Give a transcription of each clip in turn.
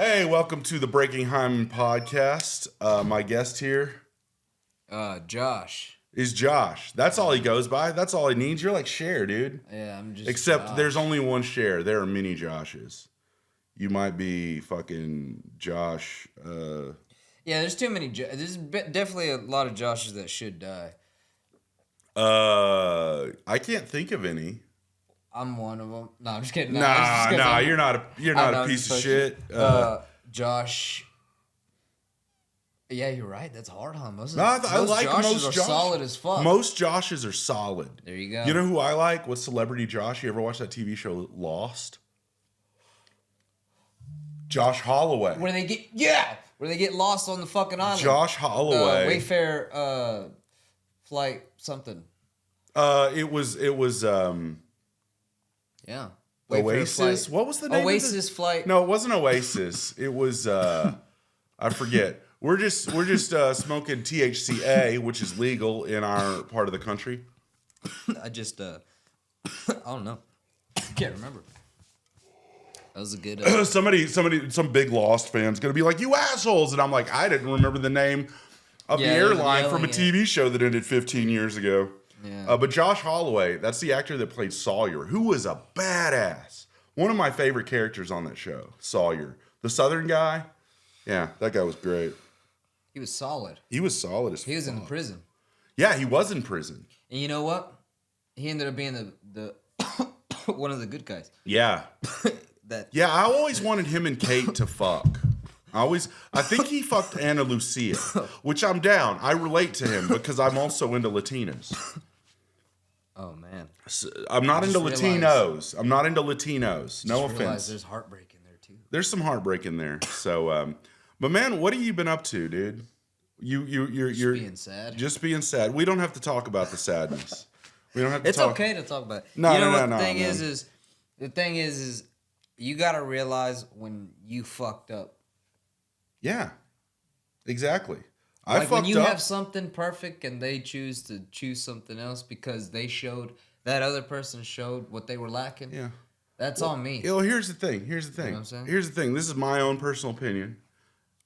Hey, welcome to the Breaking Hyman podcast. My guest here Josh. is Josh. That's all he goes by. That's all he needs. You're like Cher, dude. Yeah, I'm just Except Josh. there's only one Cher. There are many Joshes. You might be fucking Josh. Yeah, there's too many. There's definitely a lot of Joshes that should die. I can't think of any. I'm one of them. No, I'm just kidding. Nah, you're not a piece of shit. Josh. Yeah, you're right. That's hard, huh? Most Joshes are solid as fuck. Most Joshes are solid. There you go. You know who I like? What's Celebrity Josh? You ever watch that TV show Lost? Josh Holloway. Where they get lost on the fucking island. Josh Holloway. Wayfair flight something. It was Yeah. Oasis. What was the name? Oasis flight. No, it wasn't Oasis. It was I forget. We're just smoking THCA, which is legal in our part of the country. I don't know. Can't remember. That was a good. Some big Lost fan's gonna be like, "You assholes," and I'm like, I didn't remember the name of the airline from a TV show that ended 15 years ago. Yeah. But Josh Holloway, that's the actor that played Sawyer, who was a badass. One of my favorite characters on that show, Sawyer, the Southern guy. Yeah, that guy was great. He was solid. He was solid as fuck. He was in prison. Yeah, he was in prison. And you know what? He ended up being the one of the good guys. Yeah. Yeah, I always wanted him and Kate to fuck. I think he fucked Ana Lucia, which I'm down. I relate to him because I'm also into Latinas. Oh man. So, I'm not into Latinos. No offense. There's heartbreak in there too. There's some heartbreak in there. So, but man, what have you been up to, dude? You're being sad. Just being sad. We don't have to talk about the sadness. We don't have to. It's okay to talk about it. No, the thing is you gotta realize when you fucked up. Yeah, exactly. Like when you have something perfect and they choose to choose something else because that other person showed what they were lacking. Yeah, that's on me. Here's the thing. You know what I'm saying? Here's the thing. This is my own personal opinion.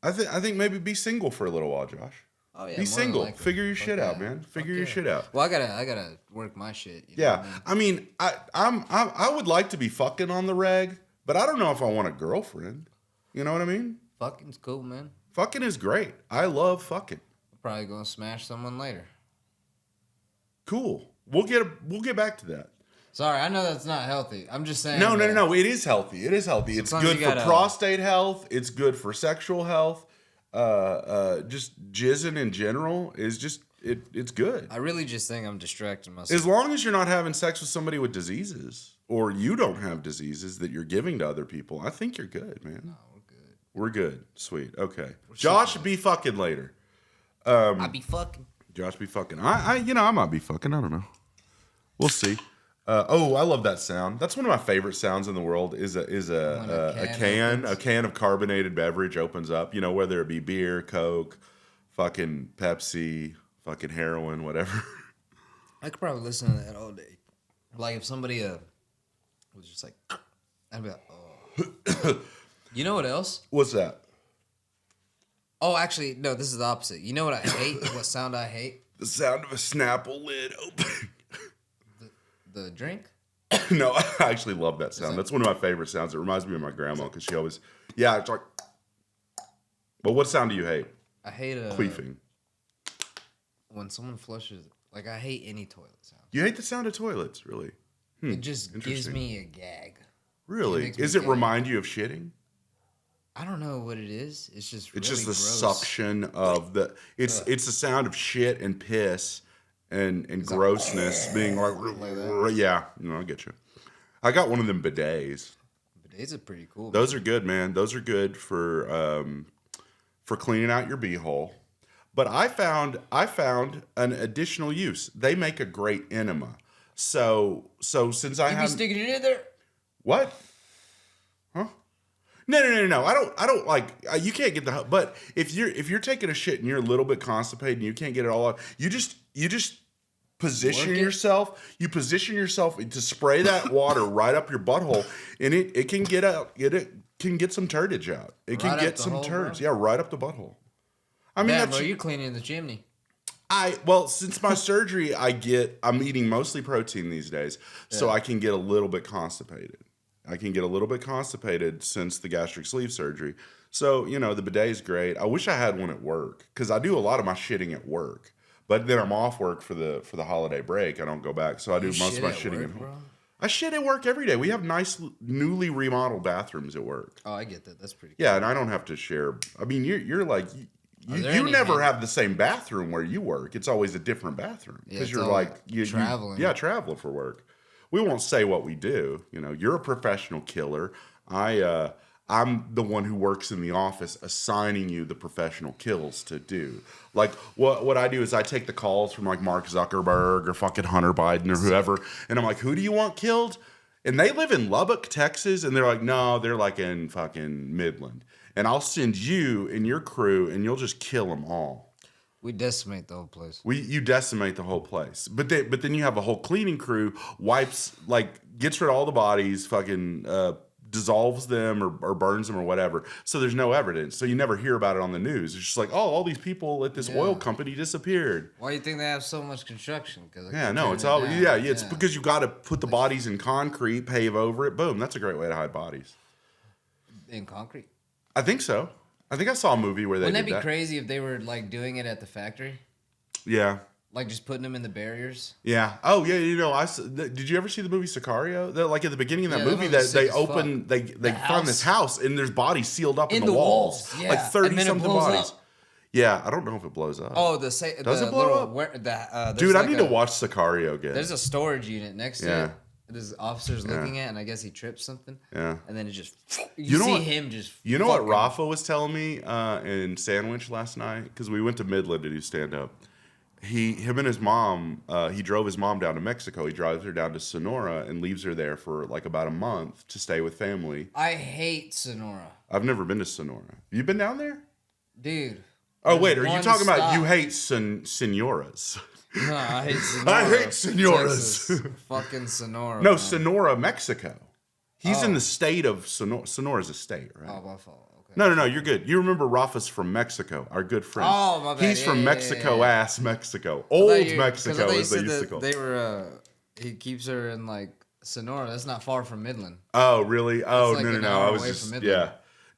I think maybe be single for a little while, Josh. Oh yeah, be single. Figure your shit out, man. Figure your shit out. Well, I gotta work my shit. You know Yeah, what I mean? I would like to be fucking on the reg, but I don't know if I want a girlfriend. You know what I mean? Fucking's cool, man. Fucking is great. I love fucking. Probably gonna smash someone later. Cool. We'll get back to that. Sorry, I know that's not healthy. I'm just saying. No. It is healthy. It is healthy. It's good for prostate health. It's good for sexual health. Just jizzing in general is just it's good. I really just think I'm distracting myself. As long as you're not having sex with somebody with diseases, or you don't have diseases that you're giving to other people, I think you're good, man. No, we're good. We're good. Sweet. Okay. Josh be fucking later. I be fucking. Josh be fucking. I might be fucking. I don't know. We'll see. I love that sound. That's one of my favorite sounds in the world. Is a can of carbonated beverage opens up. You know, whether it be beer, Coke, fucking Pepsi, fucking heroin, whatever. I could probably listen to that all day. Like if somebody was just like, I'd be like, oh. You know what else? What's that? Oh, actually, no. This is the opposite. You know what I hate? What sound I hate? The sound of a Snapple lid opening. The drink? No, I actually love that sound. That's one of my favorite sounds. It reminds me of my grandma because she always, it's like. But what sound do you hate? I hate queefing. When someone flushes, like I hate any toilet sound. You hate the sound of toilets, really? It just gives me a gag. Really? Does it remind you of shitting? I don't know what it is. It's just really the gross. Suction of the. It's the sound of shit and piss and grossness being like that. Yeah, I get you. I got one of them bidets. Bidets are pretty cool. Those are good, man. Those are good for cleaning out your beehole. But I found an additional use. They make a great enema. So since I have be sticking it in there. What? Huh? No. I don't like. You can't get the. But if you're taking a shit and you're a little bit constipated and you can't get it all out, you just position yourself. You position yourself to spray that water right up your butthole, and it can get out. It can get some turdage out. It can get some turds. Bro? Yeah, right up the butthole. I mean, that's bro, you're cleaning the chimney. Well, since my surgery, I'm eating mostly protein these days, so I can get a little bit constipated. Since the gastric sleeve surgery. So, the bidet is great. I wish I had one at work because I do a lot of my shitting at work. But then I'm off work for the holiday break. I don't go back. So I do most of my shitting at home. Bro? I shit at work every day. We have nice, newly remodeled bathrooms at work. Oh, I get that. That's pretty cool. Yeah, and I don't have to share. I mean, you're like... You never have the same bathroom where you work. It's always a different bathroom because you're like traveling. Traveling for work. We won't say what we do. You're a professional killer. I'm the one who works in the office assigning you the professional kills to do. Like what I do is I take the calls from like Mark Zuckerberg or fucking Hunter Biden or whoever, and I'm like, who do you want killed? And they live in Lubbock, Texas, and they're like, no, they're like in fucking Midland. And I'll send you and your crew, and you'll just kill them all. We decimate the whole place. You decimate the whole place. But then you have a whole cleaning crew, gets rid of all the bodies, fucking dissolves them or burns them or whatever. So there's no evidence. So you never hear about it on the news. It's just like, oh, all these people at this oil company disappeared. Why do you think they have so much construction? It's because you got to put the bodies in concrete, pave over it. Boom. That's a great way to hide bodies. In concrete? I think so. I think I saw a movie where they Wouldn't that be crazy if they were like doing it at the factory? Yeah. Like just putting them in the barriers? Yeah. Oh, yeah. Did you ever see the movie Sicario? Like at the beginning of that movie, they find this house and there's bodies sealed up in the walls. Yeah. Like 30-something bodies. Up. Yeah, I don't know if it blows up. Oh, does it blow up? Dude, I need to watch Sicario again. There's a storage unit next to it. There's officers looking at, and I guess he tripped something. Yeah. And then it just... You see him just... You know what Rafa was telling me in Sandwich last night? Because we went to Midland to do stand-up. Him and his mom, he drove his mom down to Mexico. He drives her down to Sonora and leaves her there for like about a month to stay with family. I hate Sonora. I've never been to Sonora. You been down there? Dude. Oh, wait. Are you talking about you hate senoras? No, I hate Sonora. I hate senoras. Fucking Sonora. No, man. Sonora, Mexico. He's in the state of Sonora. Sonora's a state, right? Oh, my fault. Okay. No, you're good. You remember Rafa's from Mexico, our good friend. Oh, my bad. He's from Mexico. Old Mexico, as they used to call it. They were, he keeps her in like Sonora. That's not far from Midland. Oh, really? Oh, like no. I was just,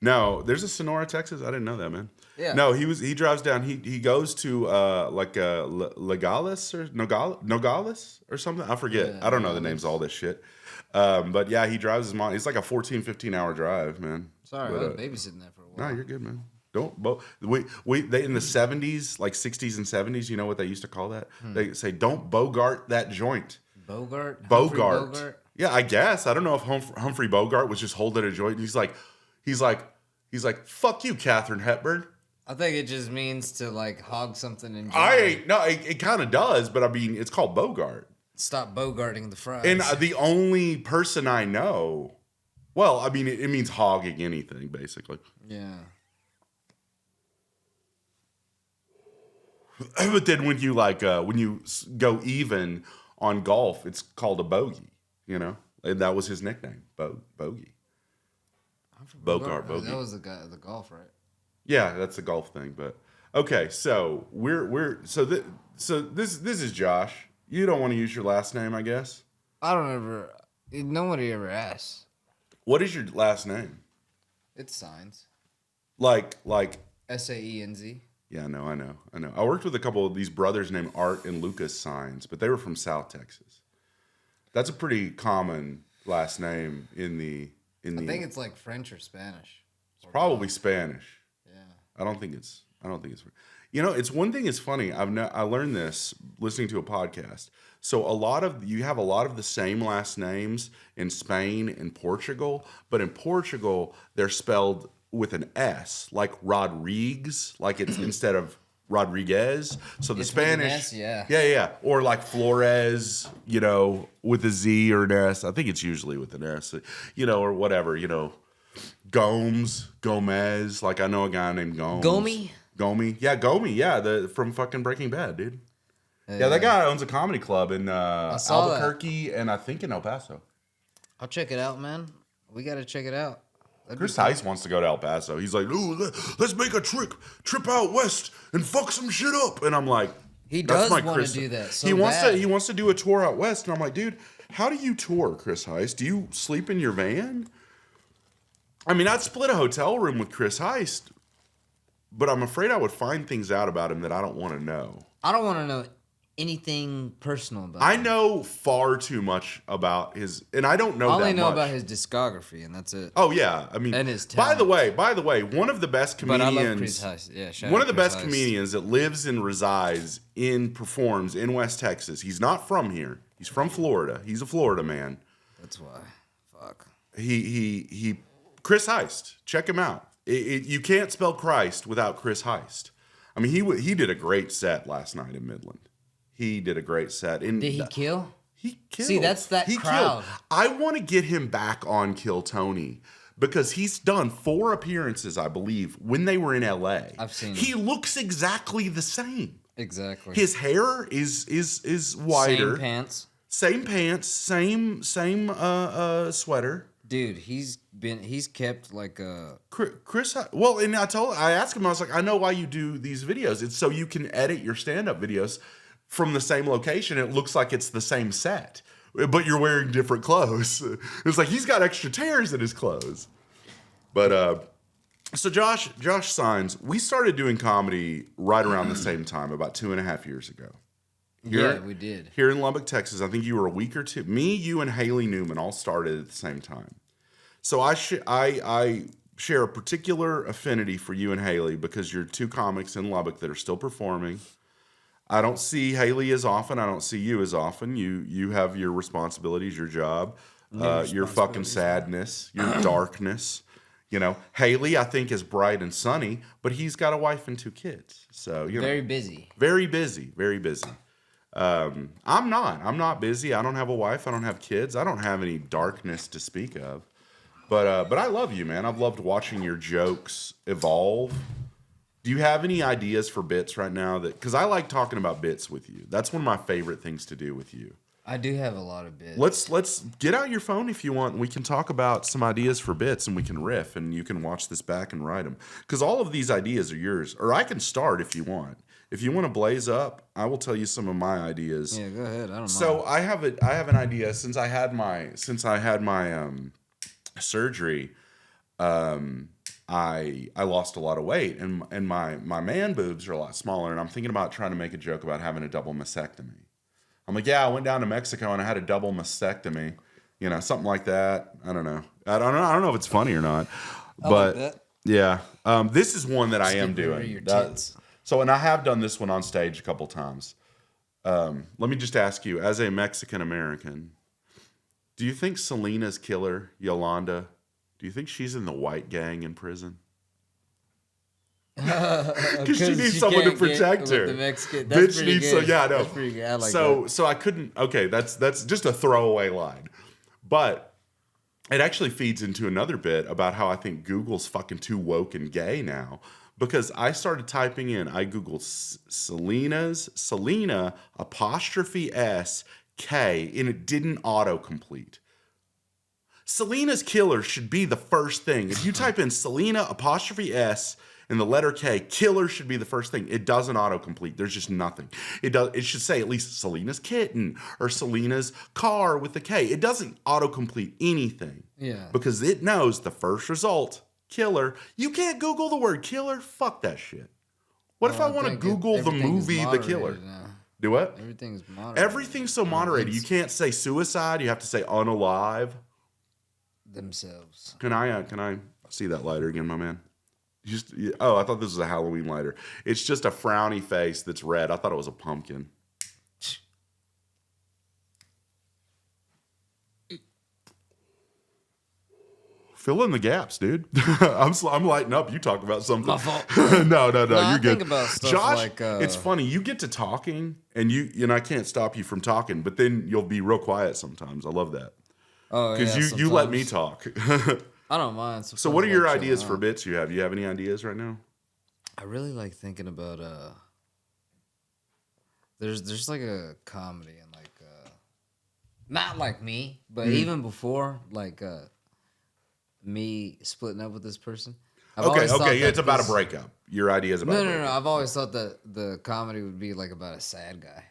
No, there's a Sonora, Texas. I didn't know that, man. Yeah. No, he drives down. He goes to Legales or Nogales or something. I forget. I don't know the names of all this shit. But yeah, he drives his mom. It's like a 14, 15-hour drive, man. Sorry, I was babysitting that for a while. No, you're good, man. They in the 70s, like 60s and 70s, you know what they used to call that? They say, don't Bogart that joint. Bogart? Yeah, I guess. I don't know if Humphrey Bogart was just holding a joint. And he's like, fuck you, Katharine Hepburn. I think it just means to like hog something in. It kind of does, but I mean, it's called Bogart. Stop bogarting the fries. And the only person I know, well, I mean, it means hogging anything, basically. Yeah. But then when you when you go even on golf, it's called a bogey, and that was his nickname, Bogey. Bogart. That was the golf, right? Yeah, that's the golf thing. But okay, so this is Josh. You don't want to use your last name, I guess. Nobody ever asks. What is your last name? It's Saenz. Like Saenz. Yeah, I know. I worked with a couple of these brothers named Art and Lucas Saenz, but they were from South Texas. That's a pretty common last name in the. I think it's like French or Spanish. It's probably Spanish. Yeah. I don't think it's. It's one thing. It's funny. I learned this listening to a podcast. So you have a lot of the same last names in Spain and Portugal, but in Portugal they're spelled with an S, like Rodriguez, like it's instead of Rodriguez. So the Spanish, with an S, yeah, or like Flores, with a Z or an S. I think it's usually with an S, or whatever, Gomez. Like I know a guy named Gomes. Gomi? Yeah, Gomi. Yeah, from fucking Breaking Bad, dude. Yeah, that guy owns a comedy club in saw that. Albuquerque and I think in El Paso. I'll check it out, man. We got to check it out. Chris Heiss wants to go to El Paso. He's like, ooh, let's make a trip out west and fuck some shit up. And I'm like, he does want to do that. So he wants to do a tour out west. And I'm like, dude, how do you tour, Chris Heiss? Do you sleep in your van? I mean, I'd split a hotel room with Chris Heiss, but I'm afraid I would find things out about him that I don't want to know. I don't want to know anything personal about I him. know far too much about his, and I don't know that much. I only know about his discography, and that's it. Oh yeah, I mean, and his talent. By the way, one of the best comedians. But I love Chris Heiss. Yeah, one of the best comedians that lives and resides performs in West Texas. He's not from here. He's from Florida. He's a Florida man. That's why. Fuck. He Chris Heist. Check him out. You can't spell Christ without Chris Heist. I mean, he did a great set last night in Midland. He did a great set. Did he kill? He killed. See, that's that crowd. Killed. I want to get him back on Kill Tony because he's done 4 appearances, I believe, when they were in L.A. I've seen him. He looks exactly the same. Exactly. His hair is wider. Same pants. Same sweater. Dude, he's kept like a Chris. Well, and I asked him, I was like, I know why you do these videos. It's so you can edit your stand-up videos from the same location. It looks like it's the same set, but you're wearing different clothes. It's like he's got extra tears in his clothes. But so Josh Saenz, we started doing comedy right around the same time, about 2.5 years ago. Yeah, we did. Here in Lubbock, Texas, I think you were a week or two. Me, you, and Haley Newman all started at the same time. So I share a particular affinity for you and Haley because you're 2 comics in Lubbock that are still performing. I don't see Haley as often. I don't see you as often. You have your responsibilities, your job, your fucking sadness, your darkness. You know, Haley, I think, is bright and sunny, but he's got a wife and 2 kids. So, you know, very busy. Very busy. Very busy. I'm not busy. I don't have a wife. I don't have kids. I don't have any darkness to speak of. But I love you, man. I've loved watching your jokes evolve. Do you have any ideas for bits right now? Because I like talking about bits with you. That's one of my favorite things to do with you. I do have a lot of bits. Let's get out your phone if you want. We can talk about some ideas for bits, and we can riff, and you can watch this back and write them. Because all of these ideas are yours. Or I can start if you want. If you want to blaze up, I will tell you some of my ideas. Yeah, go ahead. I don't know. So I have an idea since I had my surgery. I lost a lot of weight, and my man boobs are a lot smaller, and I'm thinking about trying to make a joke about having a double mastectomy. I'm like, yeah, I went down to Mexico and I had a double mastectomy, you know, something like that. I don't know. I don't know if it's funny or not, but like that. Yeah, this is one that I am doing. Your tits. So, and I have done this one on stage a couple times. Let me just ask you, as a Mexican American, do you think Selena's killer, Yolanda, do you think she's in the white gang in prison? Because she needs someone to protect her. The Mexican. That's pretty good. Yeah, I know. That's pretty good. I like that. So I couldn't. Okay, that's just a throwaway line, but it actually feeds into another bit about how I think Google's fucking too woke and gay now. Because I started typing in, I Googled Selena apostrophe S K, and it didn't autocomplete. Selena's killer should be the first thing. If you type in Selena apostrophe S and the letter K, killer should be the first thing. It doesn't autocomplete. There's just nothing. It should say at least Selena's kitten or Selena's car with the K. It doesn't autocomplete anything. Yeah. Because it knows the first result, killer. You can't Google the word killer. Fuck that shit. What if I want to Google the movie The Killer? Now. Do what? Everything's moderated. Everything's so moderated. You can't say suicide. You have to say unalive. Themselves. Can I see that lighter again, my man? I thought this was a Halloween lighter. It's just a frowny face that's red. I thought it was a pumpkin. Fill in the gaps, dude. I'm lighting up. You talk about something. My fault. No, you're I good. Think about stuff Josh, like, it's funny. You get to talking, and I can't stop you from talking, but then you'll be real quiet sometimes. I love that. Oh, yeah. Because you let me talk. I don't mind. So what are your ideas for bits you have? You have any ideas right now? I really like thinking about There's like a comedy and like not like me, but even before like me splitting up with this person. Okay, yeah, it's about a breakup. Your idea is about a breakup. No. I've always thought that the comedy would be like about a sad guy.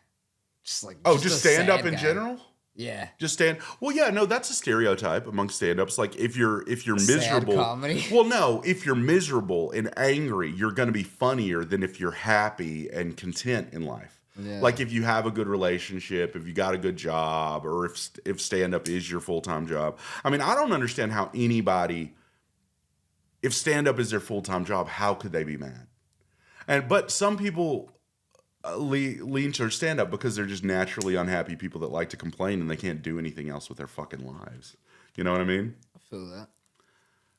Just stand up in general? Yeah. Just stand. Well, yeah, no, that's a stereotype among stand-ups. Like if you're miserable, sad comedy. Well, no, if you're miserable and angry, you're going to be funnier than if you're happy and content in life. Yeah. Like if you have a good relationship, if you got a good job, or if stand-up is your full-time job. I mean, I don't understand how anybody, if stand-up is their full-time job, how could they be mad? But some people lean to stand-up because they're just naturally unhappy people that like to complain and they can't do anything else with their fucking lives. You know what I mean? I feel that.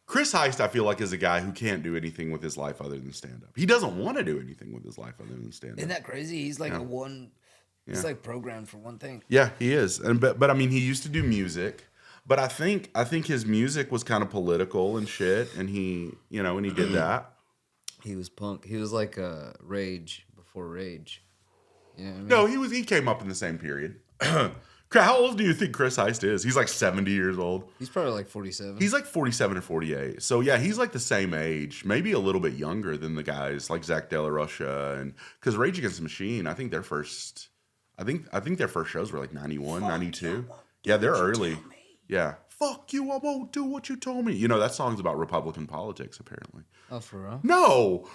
Chris Heist, I feel like, is a guy who can't do anything with his life other than stand-up. He doesn't want to do anything with his life other than stand-up. Isn't that crazy? He's like he's like programmed for one thing. Yeah, he is. But I mean, he used to do music. But I think his music was kind of political and shit, and he did that. He was punk. He was like Rage before Rage. You know what I mean? No, he came up in the same period. How old do you think Chris Heist is? He's like 70 years old. He's probably like 47. He's like 47 or 48. So yeah, he's like the same age, maybe a little bit younger than the guys like Zach De La Rocha, and because Rage Against the Machine, I think their first shows were like 91, 92. Yeah, they're early. Yeah. Fuck you, I won't do what you told me. You know, that song's about Republican politics, apparently. Oh, for real? No!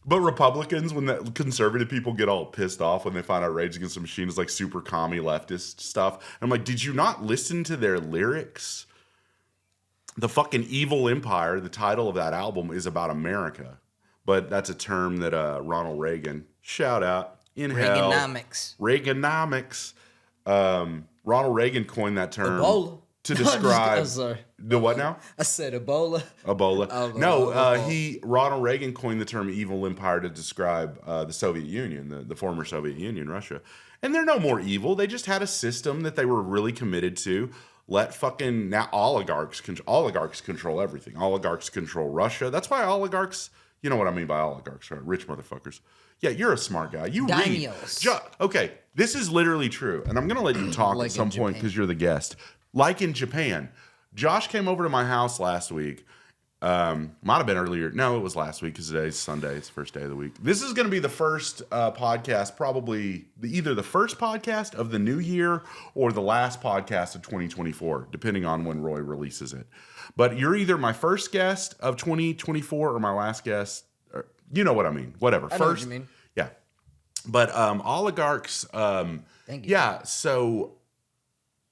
But Republicans, when the conservative people get all pissed off when they find out Rage Against the Machine is like super commie leftist stuff. And I'm like, did you not listen to their lyrics? The fucking Evil Empire, the title of that album, is about America. But that's a term that Ronald Reagan, shout out, in hell. Reaganomics. Ronald Reagan coined that term. Ebola. To describe I'm sorry. The what now? I said Ebola. Ronald Reagan coined the term evil empire to describe the Soviet Union, the former Soviet Union, Russia. And they're no more evil. They just had a system that they were really committed to. Let fucking now oligarchs control everything. Oligarchs control Russia. That's why oligarchs, you know what I mean by oligarchs, right? Rich motherfuckers. Yeah, you're a smart guy. You Daimyos. read. Okay, this is literally true. And I'm going to let you talk Like at some in point because you're the guest. Like in Japan. Josh came over to my house last week. Might have been earlier. No, it was last week because today's Sunday. It's the first day of the week. This is going to be the first podcast, probably either the first podcast of the new year or the last podcast of 2024, depending on when Roy releases it. But you're either my first guest of 2024 or my last guest. Or, you know what I mean. Whatever. I know what you mean. Yeah. But oligarchs. Thank you. Yeah. So.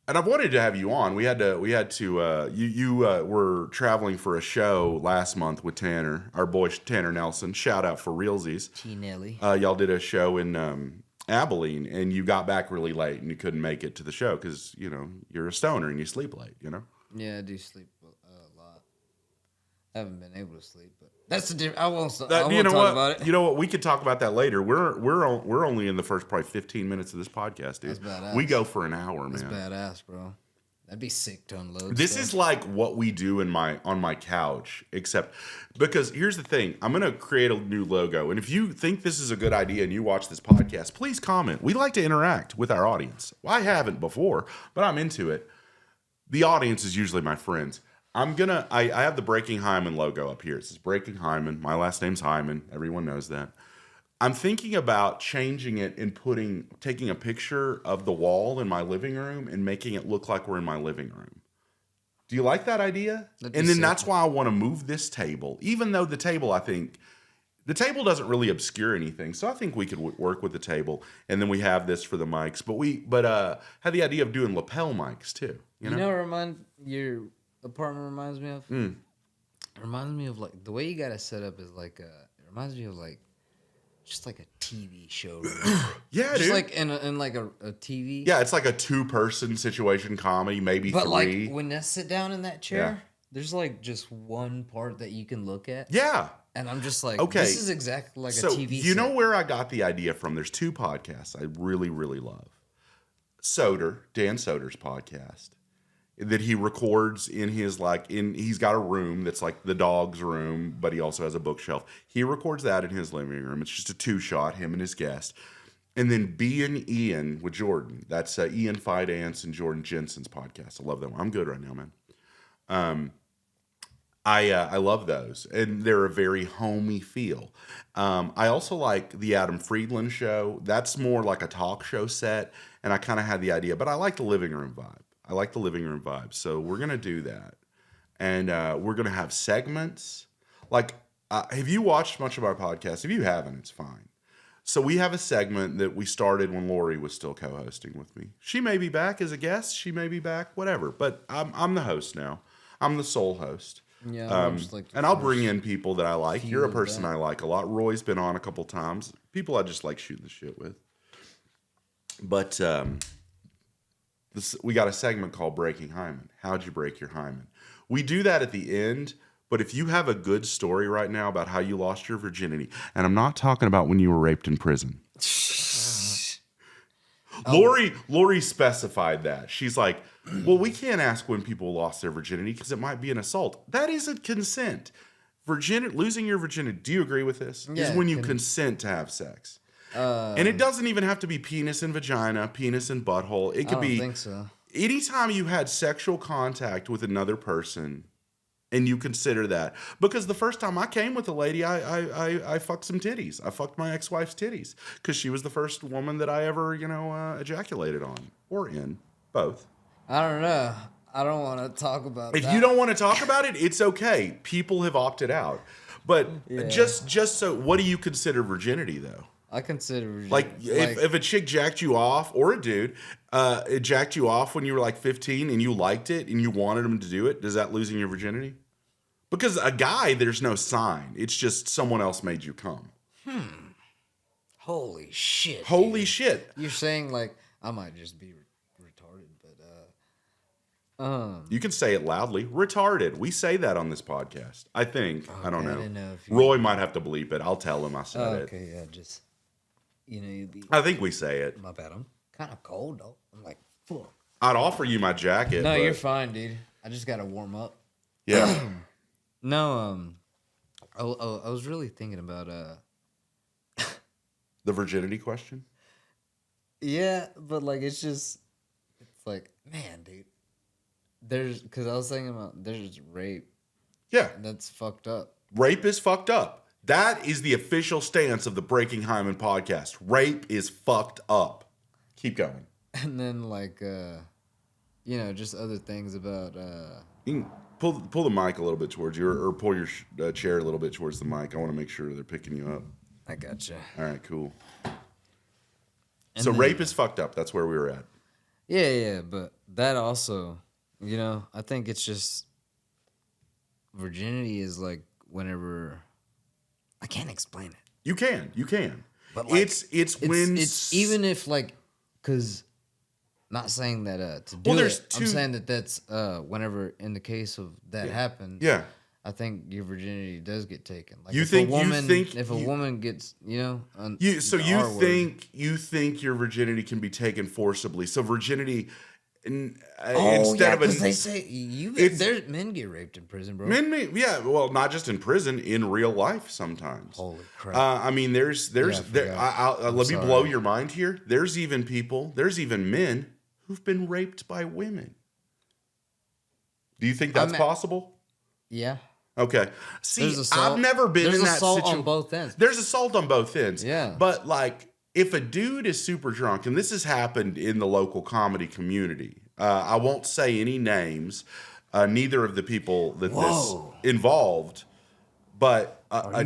And I've wanted to have you on. We had to. You were traveling for a show last month with Tanner, our boy Tanner Nelson. Shout out for realsies. T-Nelly. Y'all did a show in Abilene, and you got back really late, and you couldn't make it to the show because you're a stoner and you sleep late. Yeah, I do sleep a lot. I haven't been able to sleep, but that's the difference. I won't talk about it. You know what? We could talk about that later. We're only in the first probably 15 minutes of this podcast, dude. That's badass. We go for an hour, man. That's badass, bro. That'd be sick to unload. This is like what we do on my couch, except because here's the thing. I'm gonna create a new logo, and if you think this is a good idea and you watch this podcast, please comment. We like to interact with our audience. Well, I haven't before, but I'm into it. The audience is usually my friends. I have the Breaking Hyman logo up here. It says Breaking Hyman. My last name's Hyman. Everyone knows that. I'm thinking about changing it and taking a picture of the wall in my living room and making it look like we're in my living room. Do you like that idea? And then that's why I want to move this table, even though the table doesn't really obscure anything. So I think we could work with the table, and then we have this for the mics. But had the idea of doing lapel mics too. You know what your apartment reminds me of? It reminds me of like the way you got it set up is like it reminds me of like just like a TV show. Yeah, just dude. like in like a TV. Yeah, it's like a 2-person situation comedy, maybe but 3. Like when I sit down in that chair, there's like just one part that you can look at. Yeah. And I'm just like, okay, this is exactly like a TV you know where I got the idea from? There's 2 podcasts I really, really love. Dan Soder's podcast. That he records in his he's got a room that's like the dog's room, but he also has a bookshelf. He records that in his living room. It's just a 2-shot, him and his guest. And then B and Ian with Jordan. That's Ian Fidance and Jordan Jensen's podcast. I love them. I'm good right now, man. I love those, and they're a very homey feel. I also like the Adam Friedland show. That's more like a talk show set, and I kind of had the idea, but I like the living room vibe. So we're gonna do that, and we're gonna have segments. Like, have you watched much of our podcast? If you haven't, it's fine. So we have a segment that we started when Lori was still co-hosting with me. She may be back as a guest. She may be back, whatever. But I'm the host now. I'm the sole host. Yeah, and I'll bring in people that I like. You're a person I like a lot. Roy's been on a couple times. People I just like shooting the shit with. But we got a segment called Breaking Hyman. How'd you break your Hyman? We do that at the end. But if you have a good story right now about how you lost your virginity, and I'm not talking about when you were raped in prison. Lori specified that. She's like, well, we can't ask when people lost their virginity because it might be an assault. That isn't consent. Losing your virginity, do you agree with this? Yeah, is when you consent to have sex. And it doesn't even have to be penis and vagina, penis and butthole. It could be. I don't think so. Anytime you had sexual contact with another person and you consider that. Because the first time I came with a lady, I fucked some titties. I fucked my ex-wife's titties because she was the first woman that I ever, ejaculated on or in. Both. I don't know. I don't want to talk about If you don't want to talk about it, it's okay. People have opted out. But just so, what do you consider virginity, though? I consider virginity. Like if a chick jacked you off, or a dude, it jacked you off when you were like 15 and you liked it and you wanted him to do it, does that losing your virginity? Because a guy, there's no sign. It's just someone else made you come. Holy shit. Holy dude. shit. You're saying, like, I might just be retarded, but, You can say it loudly. Retarded. We say that on this podcast. I think. Okay, I don't know. I didn't know if Roy might have to bleep it. I'll tell him I said it. Okay, yeah, just, you'd be... I think we say it. My bad. I'm kind of cold, though. I'm like, fuck. I'd offer you my jacket. No, you're fine, dude. I just got to warm up. Yeah. No, I was really thinking about the virginity question. Yeah, but like it's like, man, dude. Because I was thinking about there's rape. Yeah, that's fucked up. Rape is fucked up. That is the official stance of the Breaking Hyman podcast. Rape is fucked up. Keep going. And then like just other things about You can pull the mic a little bit towards you, or pull your chair a little bit towards the mic. I want to make sure they're picking you up. I gotcha. All right, cool. So rape is fucked up. That's where we were at. Yeah, but that also, I think it's just virginity is like whenever I can't explain it. You can, but like, it's when even if like, because. Not saying that to do it. I'm saying that's whenever in the case of that happened. Yeah. I think your virginity does get taken. Like you if think a woman gets you think your virginity can be taken forcibly. So virginity instead of they say there's men get raped in prison, bro. Well, not just in prison, in real life sometimes. Holy crap. I mean, let me blow your mind here. There's even men who've been raped by women. Do you think that's possible? Yeah. Okay. See, I've never been in that situation. There's assault on both ends. There's assault on both ends. Yeah. But like, if a dude is super drunk, and this has happened in the local comedy community, I won't say any names, neither of the people that this involved, but a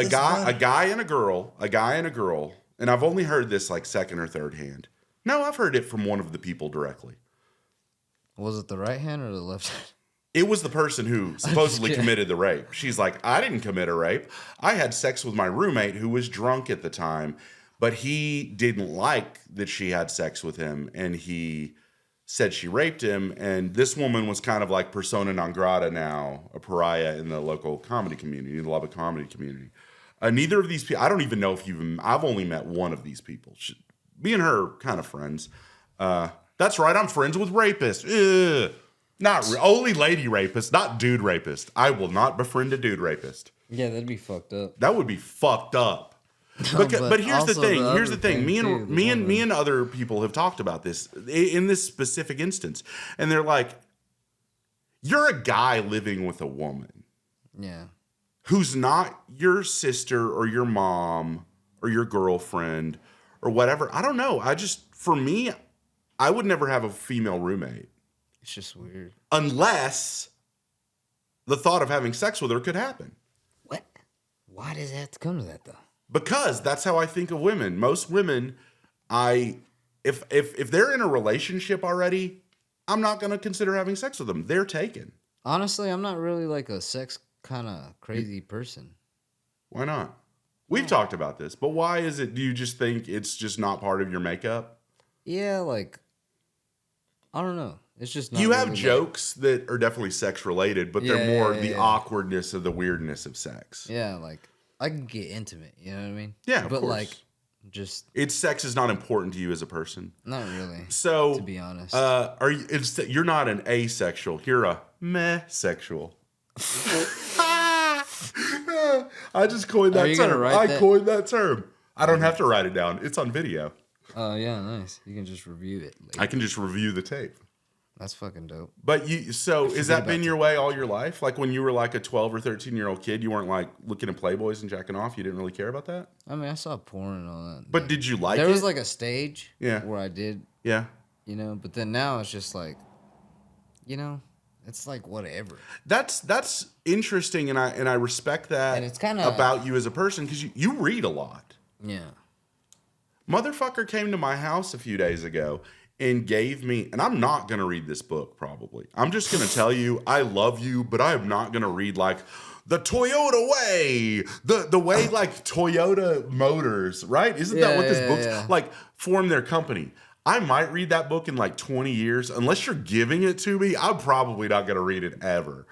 guy and a girl, and I've only heard this like second or third hand. No, I've heard it from one of the people directly. Was it the right hand or the left hand? It was the person who supposedly committed the rape. She's like, I didn't commit a rape. I had sex with my roommate who was drunk at the time, but he didn't like that she had sex with him, and he said she raped him. And this woman was kind of like persona non grata now, a pariah in the local comedy community, the Lubbock comedy community. Neither of these people, I don't even know if I've only met one of these people. Me and her kind of friends. That's right, I'm friends with rapists. Only lady rapist, not dude rapist. I will not befriend a dude rapist. Yeah, that'd be fucked up. That would be fucked up. But here's the also thing. the Here's the other thing. thing, too, the Me woman. and other people have talked about this in this specific instance, and they're like, "You're a guy living with a woman Yeah. who's not your sister or your mom or your girlfriend or whatever." I don't know. For me, I would never have a female roommate It's just weird. unless the thought of having sex with her could happen. What? Why does it have to come to that though? Because that's how I think of women. Most women, if they're in a relationship already, I'm not going to consider having sex with them. They're taken. Honestly, I'm not really like a sex kind of crazy person. Why not? We've talked about this, but why is it? Do you just think it's just not part of your makeup? Yeah, like I don't know. It's just not You have really, jokes that are definitely sex related, but they're Yeah, more yeah, the yeah. awkwardness of the weirdness of sex. Yeah, like I can get intimate. You know what I mean? Yeah, of but course. like just It's sex is not important to you as a person. not really. So, to be honest, are you? You're not an asexual. You're a meh-sexual. I just coined that you gonna term. write I that? coined that term. I don't have to write it down. It's on video. oh yeah, nice. You can just review it. Later. I can just review the tape. That's fucking dope. But has that been about your way all your life? Like when you were like a 12 or 13-year-old kid, you weren't like looking at Playboys and jacking off? You didn't really care about that? I mean, I saw porn and all that. But did you like there it? was like a stage Yeah. where I did, Yeah. you know, but then now it's just like, you know, it's like whatever. That's interesting, and I respect that And it's kinda- about you as a person because you read a lot. Yeah. Motherfucker came to my house a few days ago and gave me, and I'm not going to read this book probably. I'm just going to tell you, I love you, but I am not going to read like the Toyota way, the way like Toyota Motors, right? Isn't that what this book's like form their company? I might read that book in like 20 years. Unless you're giving it to me, I'm probably not going to read it ever.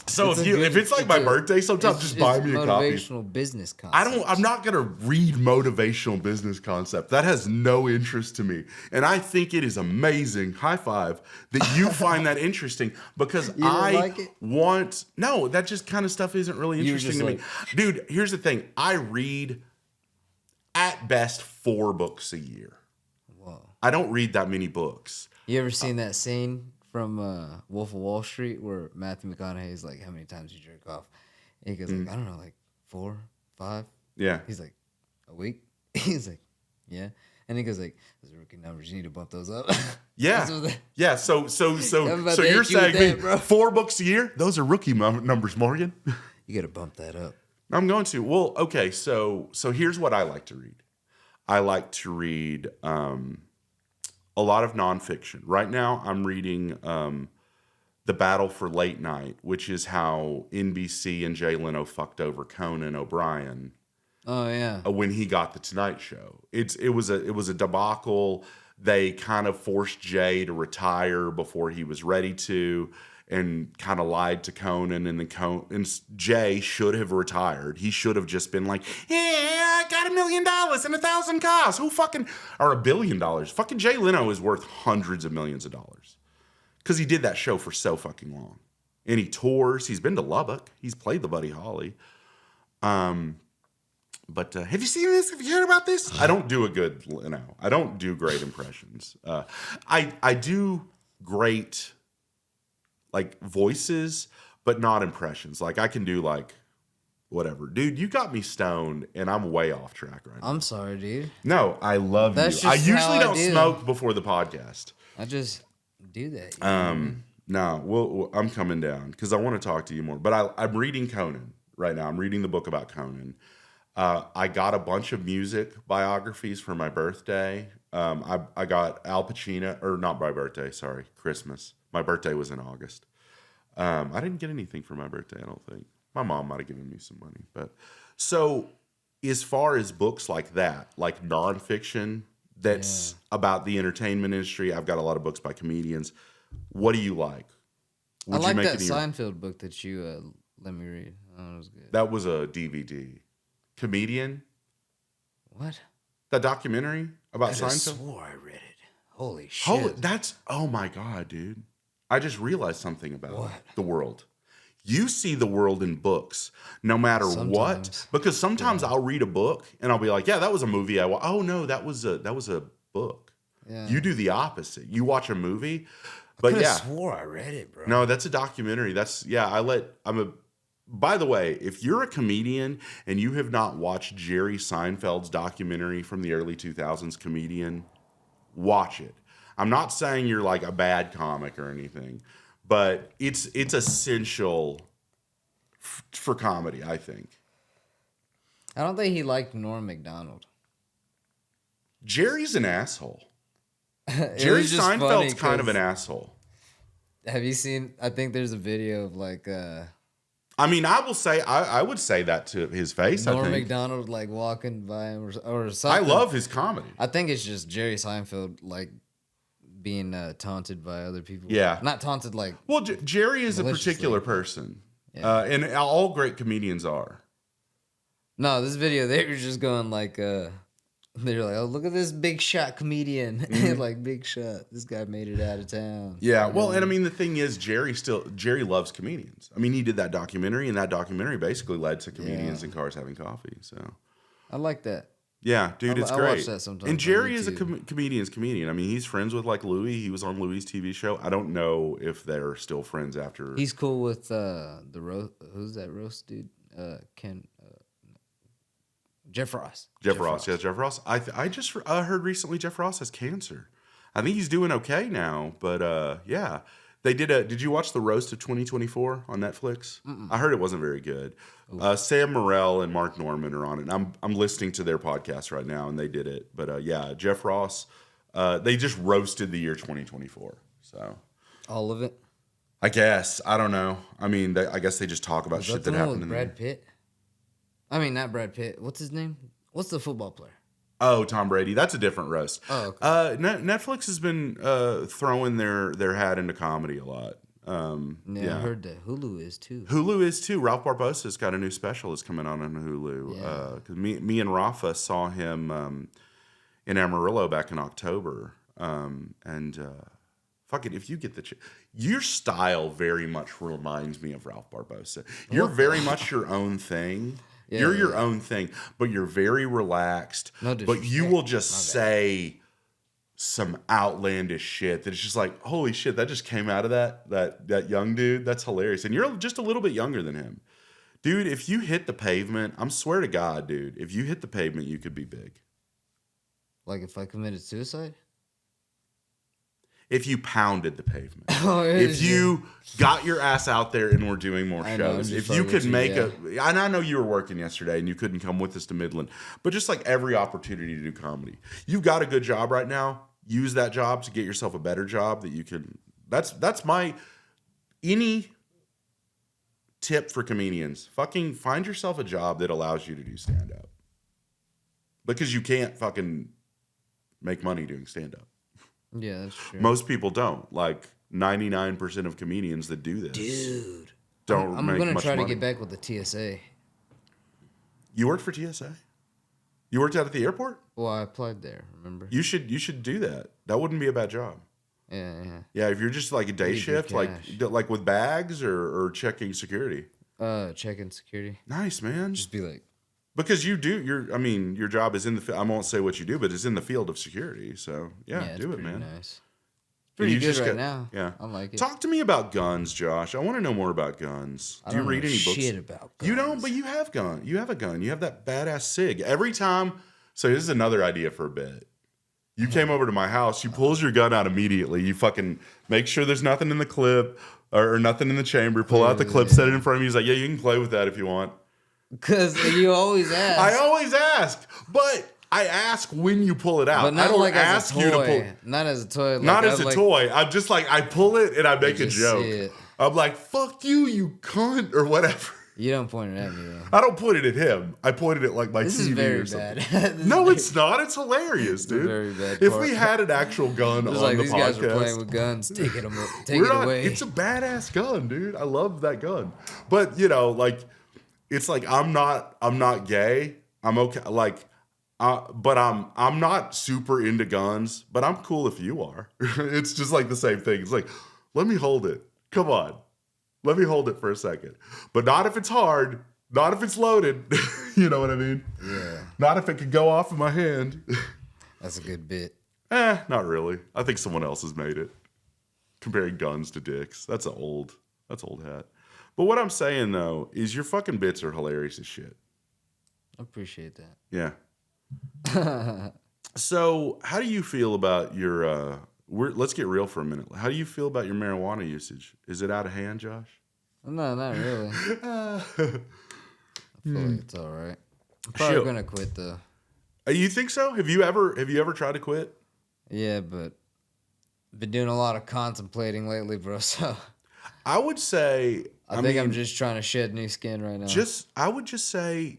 So if it's like my birthday, sometimes just buy me a copy. Motivational business concept. I'm not gonna read motivational business concept. That has no interest to me. And I think it is amazing, high five, that you find that interesting because You don't like it? No, that just kind of stuff isn't really interesting to me. Dude, here's the thing. I read at best 4 books a year. Whoa. I don't read that many books. You ever seen that scene from Wolf of Wall Street where Matthew McConaughey's like, how many times you jerk off? And he goes, like, I don't know, like 4, 5. Yeah. He's like, a week? He's like, yeah. And he goes like, those are rookie numbers. You need to bump those up. Yeah. Yeah. So about to you're hit you with saying that, bro. 4 books a year? Those are rookie numbers, Morgan. You got to bump that up. I'm going to. Well, okay. So here's what I like to read. I like to read a lot of nonfiction. Right now, I'm reading The Battle for Late Night, which is how NBC and Jay Leno fucked over Conan O'Brien. Oh yeah. When he got the Tonight Show. It was a debacle. They kind of forced Jay to retire before he was ready to, and kind of lied to Conan, and Jay should have retired. He should have just been like, yeah, I got $1 million and 1,000 cars. Or $1 billion. Fucking Jay Leno is worth hundreds of millions of dollars. Because he did that show for so fucking long. And he tours. He's been to Lubbock. He's played the Buddy Holly. But have you seen this? Have you heard about this? I don't do I don't do great impressions. I do great like voices, but not impressions. Like I can do like whatever. Dude, you got me stoned and I'm way off track right now. I'm sorry, dude. No, I love That's you. I just usually how I don't do. smoke before the podcast. I just do that. You know? No, I'm coming down because I want to talk to you more. But I'm reading Conan right now. I'm reading the book about Conan. I got a bunch of music biographies for my birthday. I got Al Pacino, or not my birthday, sorry, Christmas. My birthday was in August. I didn't get anything for my birthday, I don't think. My mom might have given me some money. But so as far as books like that, like nonfiction that's about the entertainment industry, I've got a lot of books by comedians. What do you like? I like that any- Seinfeld book that you let me read. Oh, it was good. That was a DVD. Comedian? What? That documentary about I Seinfeld? swore I read it. Holy shit. Oh my God, dude. I just realized something about What? the world. You see the world in books, no matter what. Sometimes. Because sometimes I'll read a book and I'll be like, yeah, that was a movie. Oh no, that was a book. Yeah. You do the opposite. You watch a movie, I but could yeah, have swore I read it, bro. no, that's a documentary. By the way, if you're a comedian and you have not watched Jerry Seinfeld's documentary from the early 2000s, Comedian, watch it. I'm not saying you're like a bad comic or anything, but it's essential for comedy, I think. I don't think he liked Norm Macdonald. Jerry's an asshole. It Jerry was just funny Seinfeld's kind of 'cause- an asshole. Have you seen? I think there's a video of like I mean, I would say that to his face. Norm I think Macdonald like walking by him or I something. love his comedy. I think it's just Jerry Seinfeld like being taunted by other people. Yeah. Not taunted like. Well, Jerry is a Maliciously. particular person, Yeah. and all great comedians are. No, this video they were just going like they're like, oh, look at this big shot comedian. Like, big shot. This guy made it out of town. Yeah, well, and I mean, the thing is, Jerry loves comedians. I mean, he did that documentary, and that documentary basically led to comedians in cars having coffee. So, I like that. yeah, dude, it's I great. watch that sometimes And on Jerry is a YouTube. comedian's comedian. I mean, he's friends with like Louis. He was on Louis' TV show. I don't know if they're still friends after. He's cool with the roast. Who's that roast dude? Ken. Jeff Ross. Jeff Ross. Yeah, Jeff Ross. I just heard recently Jeff Ross has cancer. I think he's doing okay now, but yeah. They did you watch the roast of 2024 on Netflix? I heard it wasn't very good. Sam Morril and Mark Norman are on it. And I'm listening to their podcast right now, and they did it. But yeah, Jeff Ross, they just roasted the year 2024. So All of it. I guess I don't know. I mean, I guess they just talk about Is shit that that the one happened. with Brad Pitt? I mean, not Brad Pitt. What's his name? What's the football player? Oh, Tom Brady. That's a different roast. Oh, okay. Netflix has been throwing their hat into comedy a lot. Yeah, I heard that Hulu is too. Hulu is too. Ralph Barbosa's got a new special that's coming on Hulu. Yeah. 'Cause me and Rafa saw him in Amarillo back in October. Fuck it, if you get your style very much reminds me of Ralph Barbosa. You're very much your own thing. Yeah, you're yeah, your own thing, but you're very relaxed. No but you disrespect. will just My bad. say some outlandish shit that it's just like, holy shit, that just came out of that young dude. That's hilarious. And you're just a little bit younger than him. Dude, if you hit the pavement, I'm swear to God, dude, if you hit the pavement, you could be big. Like if I committed suicide? If you pounded the pavement. Oh, If you got your ass out there and were doing more I know, I'm shows. just If you fucking could with make you, and I know you were working yesterday and you couldn't come with us to Midland, but just like every opportunity to do comedy. You've got a good job right now. Use that job to get yourself a better job that you can. That's my any tip for comedians. Fucking find yourself a job that allows you to do stand up. Because you can't fucking make money doing stand up. Yeah, that's true. Most people don't. Like 99% of comedians that do this Dude. don't I'm make gonna much try money. to get back with the TSA. You worked for TSA? You worked out at the airport? Well, I applied there, remember? You should do that. That wouldn't be a bad job. Yeah. Yeah, if you're just like a day Pretty good shift, cash. like with bags or checking security. Checking security. Nice, man. Just be like, Because your job is in the I won't say what you do, but it's in the field of security. So yeah, it's do it, pretty man. nice. And Pretty you good just right got- now. Yeah. I like it. Talk to me about guns, Josh. I want to know more about guns. I Do you don't read know any books? shit about You don't, guns. but you have gun. You have a gun. You have that badass SIG. Every time. So this is another idea for a bit. You came over to my house. You pulls your gun out immediately. You fucking make sure there's nothing in the clip or nothing in the chamber. Pull out the clip, set it in front of me. He's like, yeah, you can play with that if you want. Because you always ask. I always ask, but I ask when you pull it out. but not I don't like ask as a you to toy. pull. Not as a toy. Like, Not as I'm a like, toy. I'm just like, I pull it and I make a just joke. see it. I'm like, fuck you, you cunt, or whatever. You don't point it at me, though. I don't point it at him. I pointed it like my This TV is very or something. bad. This No, is it's not. It's hilarious, dude. very bad If part. we had an actual gun It's on like the these podcast, guys are playing with guns. Take it we're not. away. It's a badass gun, dude. I love that gun. But like, it's like I'm not gay. I'm okay. Like, but I'm not super into guns. But I'm cool if you are. It's just like the same thing. It's like, let me hold it. Come on. Let me hold it for a second. But not if it's hard. Not if it's loaded. You know what I mean? Yeah. Not if it could go off in my hand. That's a good bit. Not really. I think someone else has made it. Comparing guns to dicks. That's old hat. But what I'm saying, though, is your fucking bits are hilarious as shit. I appreciate that. Yeah. So, how do you feel about your... let's get real for a minute. How do you feel about your marijuana usage? Is it out of hand, Josh? No, not really. I feel like it's all right. I'm probably gonna quit though. You think so? Have you ever tried to quit? Yeah, but been doing a lot of contemplating lately, bro. So I would say I think I'm just trying to shed new skin right now. I would just say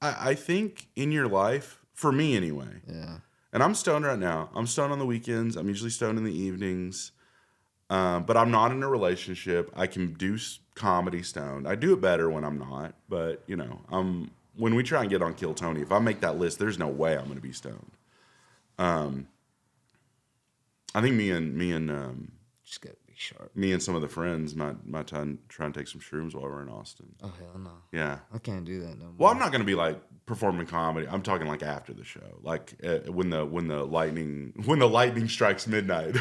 I think in your life, for me anyway. Yeah. And I'm stoned right now. I'm stoned on the weekends. I'm usually stoned in the evenings. But I'm not in a relationship. I can do comedy stoned. I do it better when I'm not. But, you know, when we try and get on Kill Tony, if I make that list, there's no way I'm going to be stoned. I think me and Just gotta be sharp. me and some of the friends might try and take some shrooms while we're in Austin. Oh hell no. Yeah. I can't do that no more. Well, I'm not going to be like performing comedy. I'm talking like after the show, like when the lightning strikes midnight.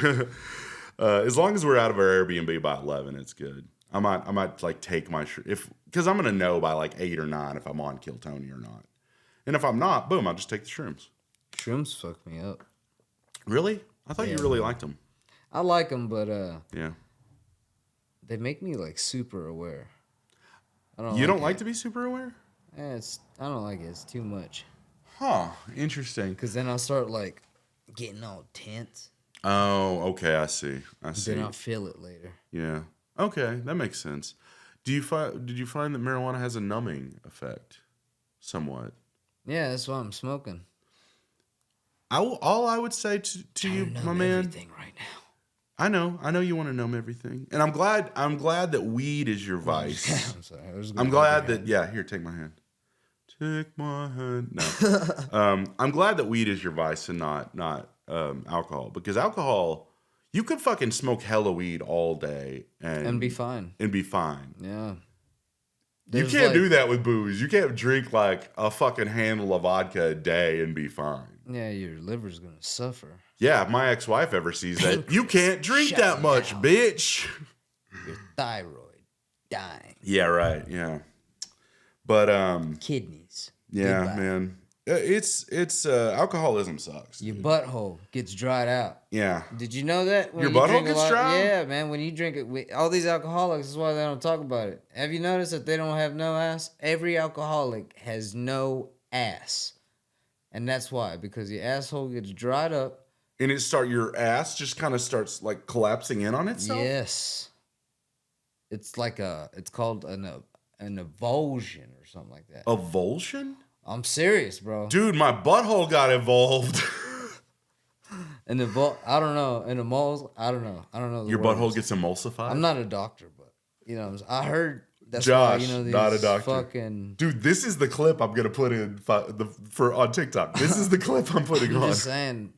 As long as we're out of our Airbnb by 11, it's good. I might like take my because I'm going to know by like 8 or 9 if I'm on Kill Tony or not. And if I'm not, boom, I'll just take the shrooms. Shrooms fuck me up. Really? I thought you really liked them. I like them, but yeah, they make me like super aware. You don't like to be super aware? I don't like it. It's too much. Huh. Interesting. Because then I'll start like getting all tense. Oh, okay. I see. Then I'll feel it later. Yeah. Okay, that makes sense. Did you find that marijuana has a numbing effect, somewhat? Yeah, that's why I'm smoking. All I would say to you, my man. Everything right now. I know you want to numb everything, and I'm glad that weed is your vice. I'm sorry. I'm glad that here, take my hand. Take my hand. No, I'm glad that weed is your vice and not alcohol, because alcohol, you could fucking smoke hella weed all day and be fine. Yeah. There's you can't do that with booze. You can't drink like a fucking handle of vodka a day and be fine. Yeah, your liver's gonna suffer. Yeah, if my ex-wife ever sees that, you can't drink that much, bitch. Your thyroid dying. Yeah, right. Yeah, but kidneys. Yeah, Goodbye. man. It's alcoholism sucks. Your butthole gets dried out. Yeah. Did you know that? Your butthole gets dried? Yeah, man. When you drink it, all these alcoholics, that's why they don't talk about it. Have you noticed that they don't have no ass? Every alcoholic has no ass. And that's why, because your asshole gets dried up. And your ass just kind of starts like collapsing in on itself? Yes. It's like it's called an avulsion or something like that. Avulsion? I'm serious, bro. Dude, my butthole got involved. And I don't know. And the moles, I don't know. I don't know. Your butthole gets emulsified? I'm not a doctor, but you know, I heard that's Josh, why, you know, these not a doctor. Fucking dude, this is the clip I'm gonna put in for on TikTok. This is the clip I'm putting I'm on. just saying,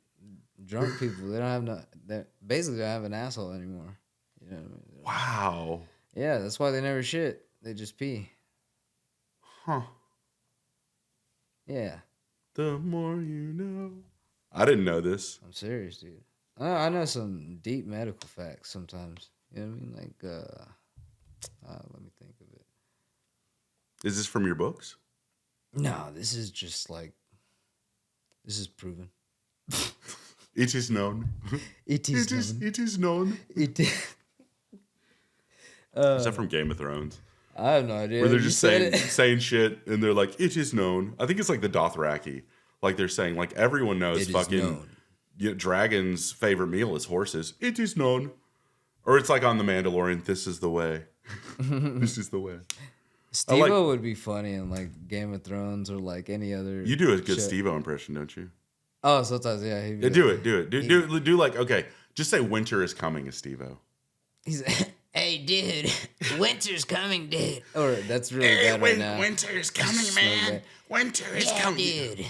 drunk people, they basically don't have an asshole anymore. You know what I mean? Wow. Yeah, that's why they never shit. They just pee. Huh. Yeah. The more you know. I didn't know this. I'm serious, dude. I know some deep medical facts sometimes. You know what I mean? Like, let me think of it. Is this from your books? No, this is just like, this is proven. It is known. It is known. It is that from Game of Thrones? I have no idea. Where they're just saying shit, and they're like, it is known. I think it's like the Dothraki. Like they're saying, like everyone knows dragons' favorite meal is horses. It is known. Or it's like on The Mandalorian, this is the way. This is the way. Steve-O would be funny in like Game of Thrones or like any other. You do a good Steve-O impression, don't you? Oh, sometimes, yeah. Do it. Do like, okay, just say winter is coming as Steve-O. He's hey, dude, winter's coming, dude. Or that's really bad right now. Winter's coming, man. Winter is coming. Dude.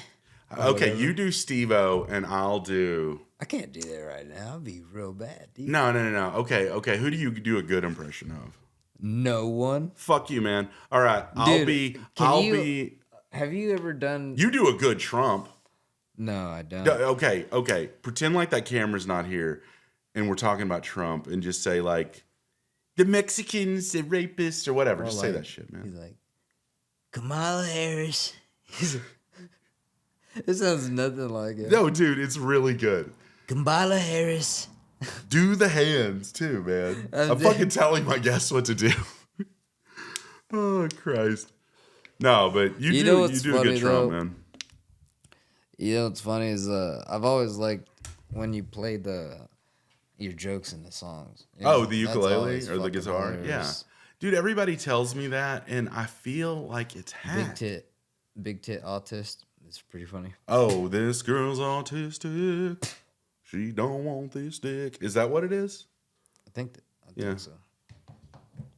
Okay, you do Steve-O, and I'll do... I can't do that right now. I'll be real bad, dude. No. Okay, who do you do a good impression of? No one. Fuck you, man. All right, Dude, I'll be. Have you ever done? You do a good Trump. No, I don't. Okay. Pretend like that camera's not here, and we're talking about Trump, and just say like, the Mexicans, the rapists, or whatever. Just say that shit, man. He's like, Kamala Harris. It sounds nothing like it. No, dude, it's really good. Kamala Harris. Do the hands too, man. I'm fucking telling my guests what to do. Oh Christ. No, but you do a good Trump, man. You know what's funny is I've always liked when you play your jokes in the songs. The ukulele or the guitar? Hilarious. Yeah. Dude, everybody tells me that, and I feel like it's hacked. Big tit autist. It's pretty funny. Oh, this girl's autistic. She don't want this dick. Is that what it is? I think so.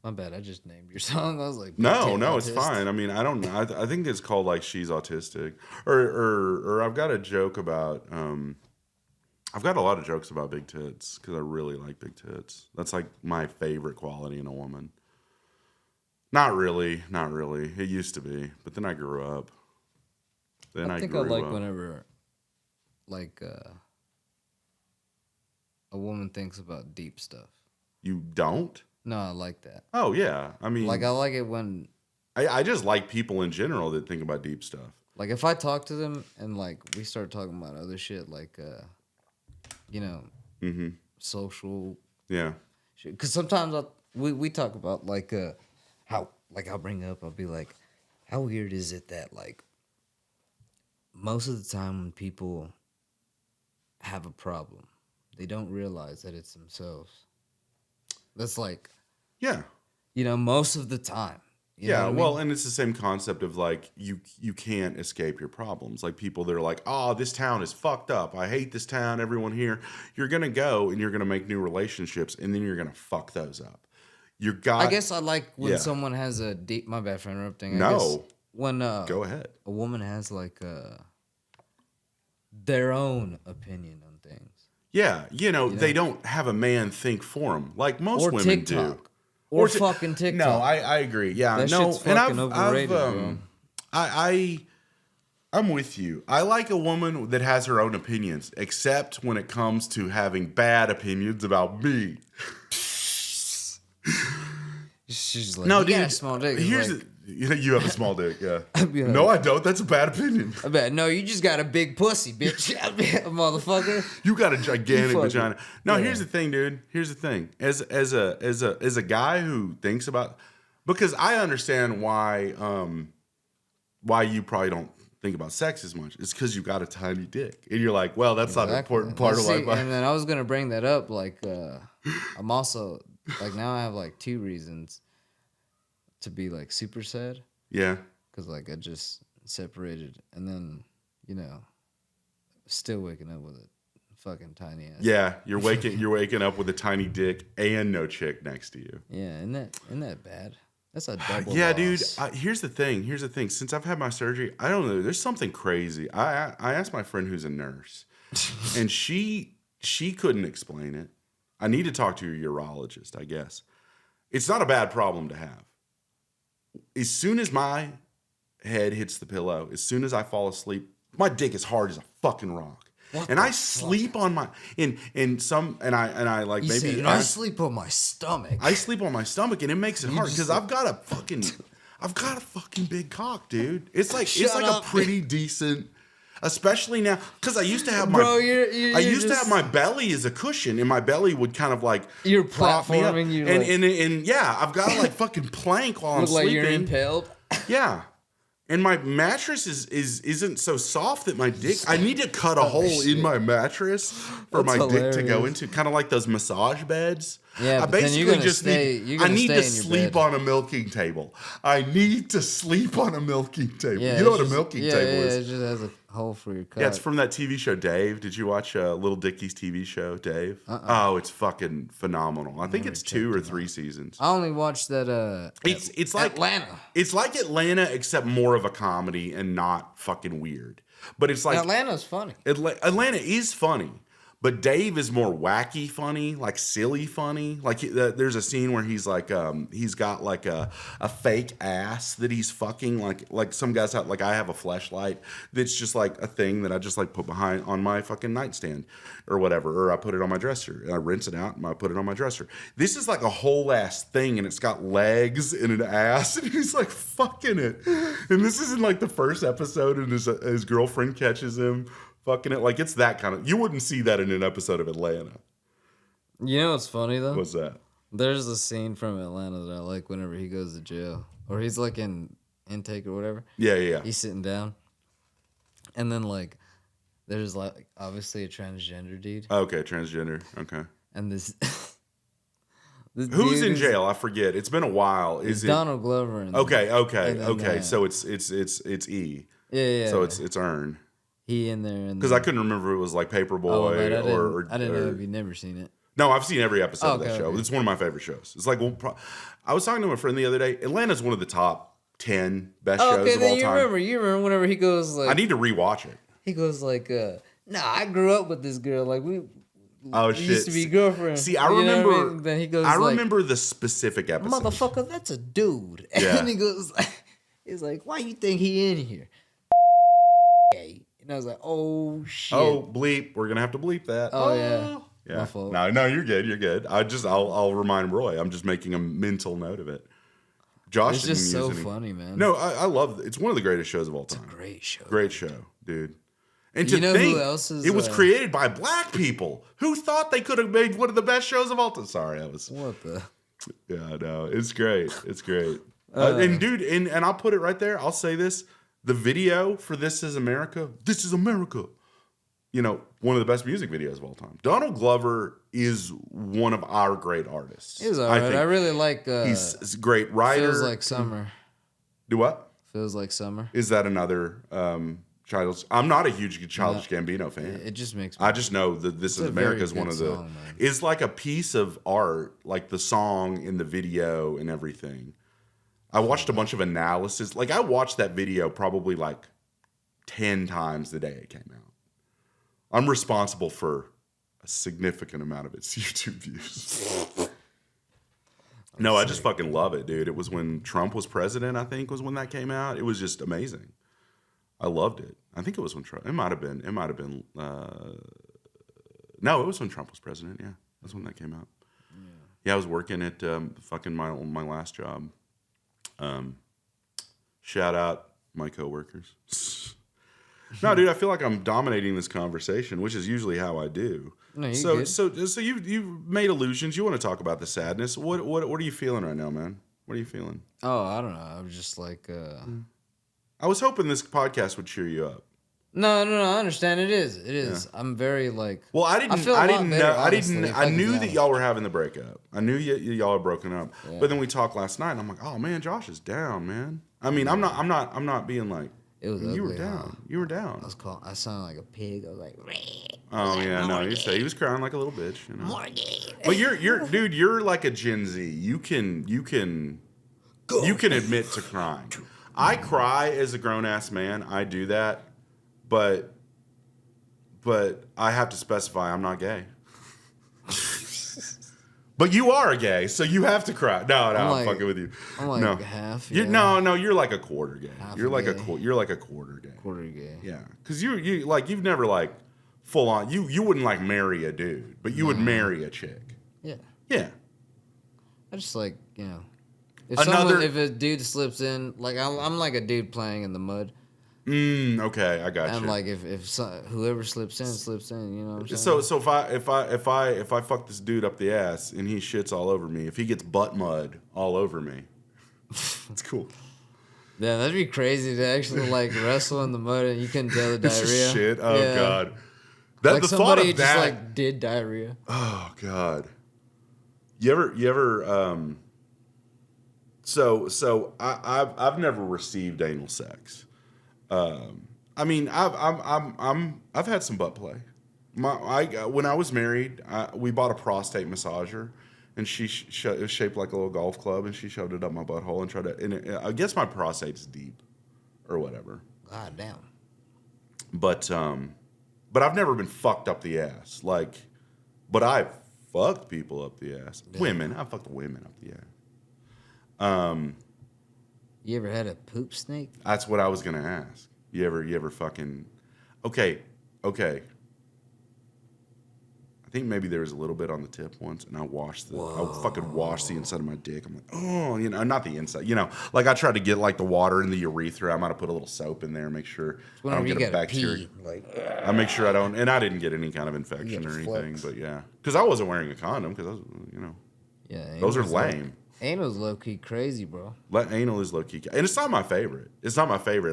My bad. I just named your song. I was like, no, it's fine. I mean, I don't know. I think it's called like She's Autistic, or I've got a joke about. I've got a lot of jokes about big tits because I really like big tits. That's like my favorite quality in a woman. Not really. It used to be, but then I grew up. I think I like whenever, like, a woman thinks about deep stuff. You don't? No, I like that. Oh, yeah. I mean... Like, I like it when... I just like people in general that think about deep stuff. Like, if I talk to them and, like, we start talking about other shit, like, social... Yeah. shit. Because sometimes we talk about, like, how... Like, I'll bring up, I'll be like, how weird is it that, like, most of the time when people have a problem, they don't realize that it's themselves. That's like... Yeah. Most of the time. You know what I mean? And it's the same concept of like you can't escape your problems. Like people that are like, oh, this town is fucked up. I hate this town. Everyone here. You're gonna go and you're gonna make new relationships, and then you're gonna fuck those up. I guess I like when someone has a deep. My bad for interrupting. When go ahead. A woman has like their own opinion on things. Yeah, they don't have a man think for them like most women TikTok. do. Or fucking TikTok. No, I agree. Yeah, that shit's fucking overrated, bro. I'm with you. I like a woman that has her own opinions, except when it comes to having bad opinions about me. She's like, no, dude, got a small dick. You have a small dick, yeah. No, I don't. That's a bad opinion. I bet. No, you just got a big pussy, bitch. Motherfucker. You got a gigantic vagina. No, here's the thing, dude. Here's the thing. As a guy who thinks about, because I understand why you probably don't think about sex as much. It's because you got a tiny dick, and you're like, well, that's not an important part of life. And then I was gonna bring that up. Like, I'm also like now I have like 2 reasons to be like super sad. Yeah. Because like I just separated, and then still waking up with a fucking tiny ass. Yeah, you're waking up with a tiny dick and no chick next to you. Yeah, isn't that bad? That's a double. Yeah, loss. dude. Here's the thing. Since I've had my surgery, I don't know. There's something crazy. I asked my friend who's a nurse, and she couldn't explain it. I need to talk to your urologist, I guess. It's not a bad problem to have. As soon as my head hits the pillow, as soon as I fall asleep, my dick is hard as a fucking rock. And I sleep on my I like you maybe said, I sleep on my stomach. I sleep on my stomach, and it makes it hard because I've got a fucking big cock, dude. It's like a pretty decent. Especially now, because I used to have my I used to have my belly as a cushion, and my belly would kind of like you're prop me up. And yeah, I've got to like fucking plank while I'm sleeping. Like you're impaled. Yeah, and my mattress isn't so soft that my dick. I need to cut a hole in my mattress for my dick to go into, kind of like those massage beds. Yeah, I basically just need to sleep on a milking table. I need to sleep on a milking table. Yeah, you know what a milking table is? Yeah, it just has a hole for your cock. Yeah, it's from that TV show, Dave. Did you watch Little Dickie's TV show, Dave? Oh, it's fucking phenomenal. I think it's 2 or 3 seasons. I only watched that. It's like Atlanta. It's like Atlanta, except more of a comedy and not fucking weird. But it's like Atlanta's funny. Atlanta is funny, But Dave is more wacky funny, like silly funny. Like there's a scene where he's like, he's got like a fake ass that he's fucking. Like some guys have, like I have a fleshlight that's just like a thing that I just like put behind on my fucking nightstand or whatever, or I put it on my dresser and I rinse it out and I put it on my dresser. This is like a whole ass thing and it's got legs and an ass and he's like fucking it. And this isn't like the first episode and his girlfriend catches him fucking it. Like it's that kind of, you wouldn't see that in an episode of Atlanta. You know what's funny though? What's that? There's a scene from Atlanta that I like whenever he goes to jail or he's like in intake or whatever. Yeah. He's sitting down, and then like there's like obviously a transgender dude. Okay, transgender. Okay. And this. Who's in jail? I forget. It's been a while. Is it Donald Glover? Okay. So it's E. Yeah. So it's Earn. He in there because I couldn't remember if it was like Paperboy I didn't know if you'd never seen it. No, I've seen every episode of that show. Okay. It's one of my favorite shows. It's like I was talking to a friend the other day. Atlanta's one of the top 10 best shows of all time. You remember whenever he goes like, I need to rewatch it. He goes like, "Nah, I grew up with this girl. Like we shit. used to be girlfriends." See, I remember. I mean? Then he goes, remember the specific episode. Motherfucker, that's a dude. Yeah. And he goes, he's like, "Why you think he in here?" And I was like, "Oh shit." Oh bleep! We're gonna have to bleep that. Oh yeah. Yeah. No, you're good. You're good. I'll remind Roy. I'm just making a mental note of it. Josh, it's just so funny, man. No, I love it. It's one of the greatest shows of all time. It's a great show. Great show, dude. And you know who else is? It was created by black people who thought they could have made one of the best shows of all time. Sorry, that was. What the? Yeah, no, it's great. It's great. And dude, and I'll put it right there. I'll say this: the video for "This Is America." This is America. You know, one of the best music videos of all time. Donald Glover is one of our great artists. He's all right. I really like. He's a great writer. Feels Like Summer. Do what? Feels Like Summer. Is that another Childish? I'm not a huge Childish Gambino fan. It just makes. I just know that "This Is America" is one of the. Song, it's like a piece of art, like the song and the video and everything. I watched a bunch of analysis. Like I watched that video probably like 10 times the day it came out. I'm responsible for a significant amount of its YouTube views. No, I just fucking love it, dude. It was when Trump was president, I think, was when that came out. It was just amazing. I loved it. I think it was when Trump. It might have been. No, it was when Trump was president. Yeah, that's when that came out. Yeah, I was working at fucking my last job. Shout out my coworkers. No, dude, I feel like I'm dominating this conversation, which is usually how I do. No, so you've made allusions. You want to talk about the sadness? What are you feeling right now, man? What are you feeling? Oh, I don't know. I was just like. I was hoping this podcast would cheer you up. No. I understand. It is. Yeah. I'm very like. Well, I knew that y'all were having the breakup. I knew y'all were broken up. Yeah. But then we talked last night, and I'm like, oh man, Josh is down, man. I mean, I'm not being like. It was you ugly, were down. huh? You were down. I sounded like a pig. I was like, oh yeah, no. You say he was crying like a little bitch. You know? But you're like a Gen Z. You can admit to crying. I cry as a grown ass man. I do that, but I have to specify I'm not gay. But you are gay, so you have to cry. No, I'm fucking with you. I'm like no. half. Yeah. No, you're like a quarter gay. You're like a quarter gay. Quarter gay. Yeah, because you've never like full on. You wouldn't like marry a dude, but you would marry a chick. Yeah. Yeah. I just like if a dude slips in, like I'm like a dude playing in the mud. Okay, I got you. And like if whoever slips in, you know what I'm saying? So if I fuck this dude up the ass and he shits all over me, if he gets butt mud all over me, it's cool. Yeah, that'd be crazy to actually like wrestle in the mud and you couldn't tell the diarrhea. Shit. Oh yeah. God. Like the somebody just like did diarrhea. Oh God. You ever So I've never received anal sex. I mean, I've had some butt play. When I was married, we bought a prostate massager, and it was shaped like a little golf club, and she shoved it up my butthole and tried to. And I guess my prostate's deep, or whatever. God damn. But but I've never been fucked up the ass. Like, but I've fucked people up the ass. Yeah. Women, I fucked women up the ass. You ever had a poop snake? That's what I was gonna ask. You ever fucking? Okay. I think maybe there was a little bit on the tip once, and I fucking washed the inside of my dick. I'm like, oh, not the inside, like I tried to get like the water in the urethra. I might have put a little soap in there, make sure I don't get a bacteria. I make sure I don't, and I didn't get any kind of infection or anything. But yeah, because I wasn't wearing a condom, because I was, yeah, those are lame. Anal's low key crazy, bro. Anal is low key, and it's not my favorite.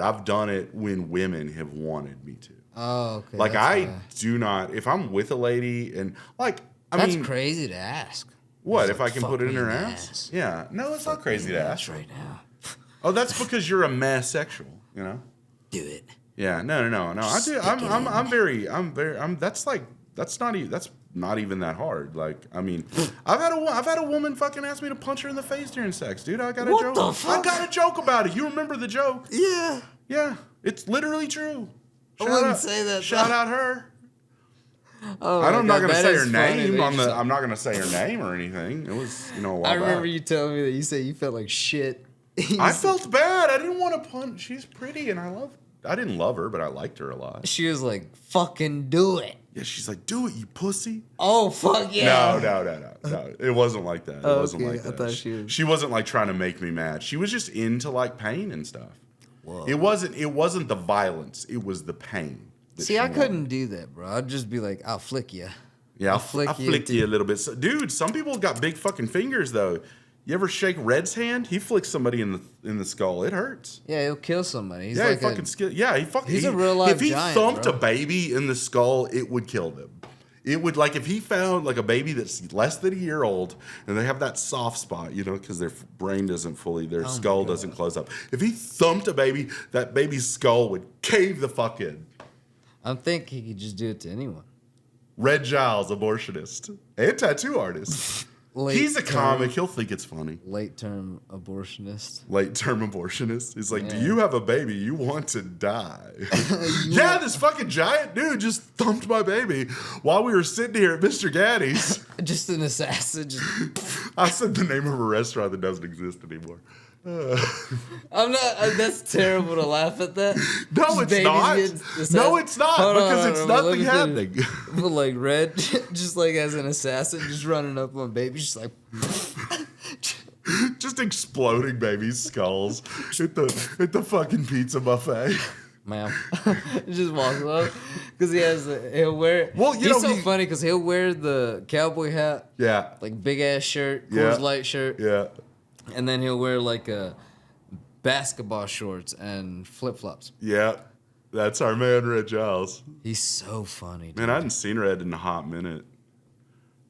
I've done it when women have wanted me to. Oh, okay. Like I do not. If I'm with a lady and like, that's crazy to ask. What if I can put it in her ass? Yeah, no, it's not crazy to ask right now. Oh, that's because you're a mess-sexual, Do it. Yeah, no. I do. That's not even that hard. Like, I mean, I've had a woman fucking ask me to punch her in the face during sex, dude. I got a joke. What the fuck? I got a joke about it. You remember the joke? Yeah. Yeah, it's literally true. I wouldn't say that. Shout out her. Oh, I'm not gonna say her name I'm not gonna say her name or anything. It was, a while I remember back. you telling me that you said you felt like shit. I felt bad. I didn't want to punch. She's pretty, and I didn't love her, but I liked her a lot. She was like, "Fucking do it." Yeah, she's like, "Do it, you pussy." Oh fuck yeah. No. It wasn't like that. It wasn't like that. I thought she wasn't like trying to make me mad. She was just into like pain and stuff. Whoa. It wasn't the violence. It was the pain. See, I couldn't do that, bro. I'd just be like, "I'll flick you." Yeah, I'll flick you a little bit. So, dude, some people got big fucking fingers though. You ever shake Red's hand? He flicks somebody in the skull. It hurts. Yeah, he'll kill somebody. He's like he's a real life If he giant, thumped bro. a baby in the skull, it would kill them. It would, like, if he found like a baby that's less than a year old and they have that soft spot, because their brain doesn't fully, their skull doesn't close up. If he thumped a baby, that baby's skull would cave the fuck in. I think he could just do it to anyone. Red Giles, abortionist and tattoo artist. He's a comic. He'll think it's funny. Late-term abortionist. He's like, do you have a baby? You want to die. Yeah, this fucking giant dude just thumped my baby while we were sitting here at Mr. Gaddy's. Just an assassin. I said the name of a restaurant that doesn't exist anymore. I'm not. That's terrible to laugh at that. No, it's not. No, it's not. Because it's nothing happening. But like Red, just like as an assassin, just running up on baby, just like. Just exploding babies' skulls at the fucking pizza buffet. Ma'am, just walks up because he'll wear. Well, he's so funny because he'll wear the cowboy hat. Yeah. Like big ass shirt, Coors Light shirt. Yeah. And then he'll wear like basketball shorts and flip flops. Yeah, that's our man Red Giles. He's so funny, dude. Man, I hadn't seen Red in a hot minute.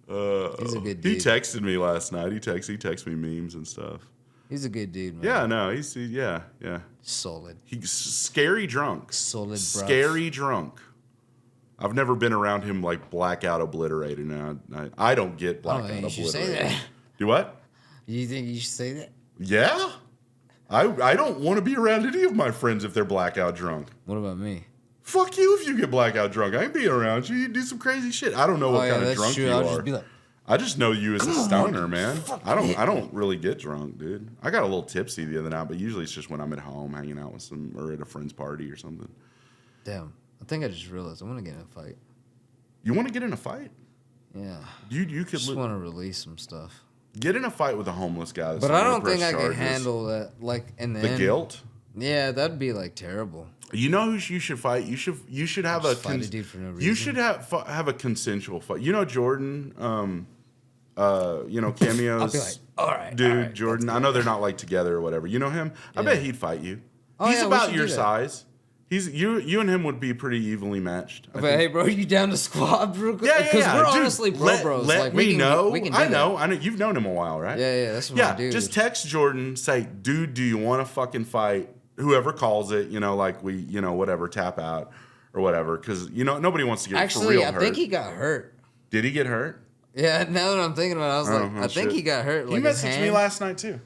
He's a good dude. He texted me last night. He texted me memes and stuff. He's a good dude, man. Yeah, no, yeah. Solid. He's scary drunk. Solid, bro. Scary drunk. I've never been around him like blackout obliterated. Now I don't get blackout obliterated. You should say that. Do what? You think you should say that? Yeah. I don't want to be around any of my friends if they're blackout drunk. What about me? Fuck you if you get blackout drunk. I ain't being around you. You do some crazy shit. I don't know what kind of drunk you I'll are. Just be like, I just know you as a stoner, man. I don't really get drunk, dude. I got a little tipsy the other night, but usually it's just when I'm at home hanging out with or at a friend's party or something. Damn. I think I just realized I want to get in a fight. You want to get in a fight? Yeah. You could just want to release some stuff. Get in a fight with a homeless guy. That's but I don't think I can handle that. Like in the end. Guilt. Yeah, that'd be like terrible. You know who you should fight? You should have fight a dude for no reason. You should have a consensual fight. You know Jordan. Cameos. I'll be like, all right, dude, all right, Jordan. I know they're not like together or whatever. You know him? I bet he'd fight you. Oh, He's about your size. You and him would be pretty evenly matched. But hey, bro, you down to squad, bro? Yeah. Because we're honestly bros. Let like, me know. We can do I know. You've known him a while, right? Yeah. That's what I do. Just text Jordan. Say, dude, do you want to fucking fight? Whoever calls it, like we, whatever, tap out or whatever. Because nobody wants to get for real hurt. I think he got hurt. Did he get hurt? Yeah. Now that I'm thinking about it, I was like, I think he got hurt. He messaged me last night too.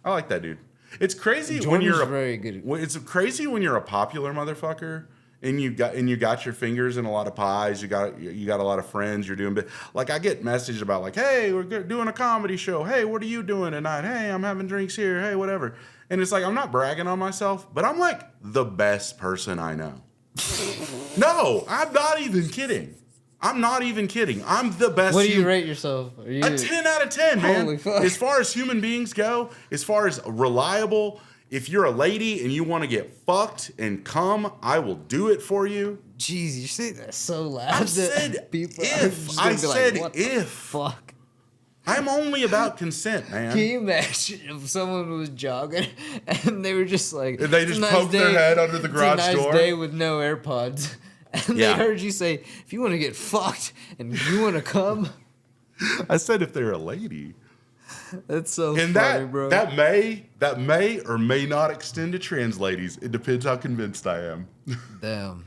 I like that dude. It's crazy Jordan's when you're very good. It's crazy when you're a popular motherfucker and you got your fingers in a lot of pies. You got a lot of friends. You're doing like I get messages about like, hey, we're doing a comedy show. Hey, what are you doing tonight? Hey, I'm having drinks here. Hey, whatever. And it's like I'm not bragging on myself, but I'm like the best person I know. No, I'm not even kidding. I'm not even kidding. I'm the best. What do you rate yourself? Are you... A 10 out of 10, man. Holy fuck. As far as human beings go, as far as reliable, if you're a lady and you want to get fucked and come, I will do it for you. Jeez, you say that so loud. I said people if. I said like, what if. Fuck. I'm only about consent, man. Can you imagine if someone was jogging and they were just like... They just poked their head under the garage door? It's a nice day with no AirPods. And they heard you say, if you want to get fucked and you want to come... I said if they're a lady. That's so and funny, bro. That may or may not extend to trans ladies. It depends how convinced I am. Damn.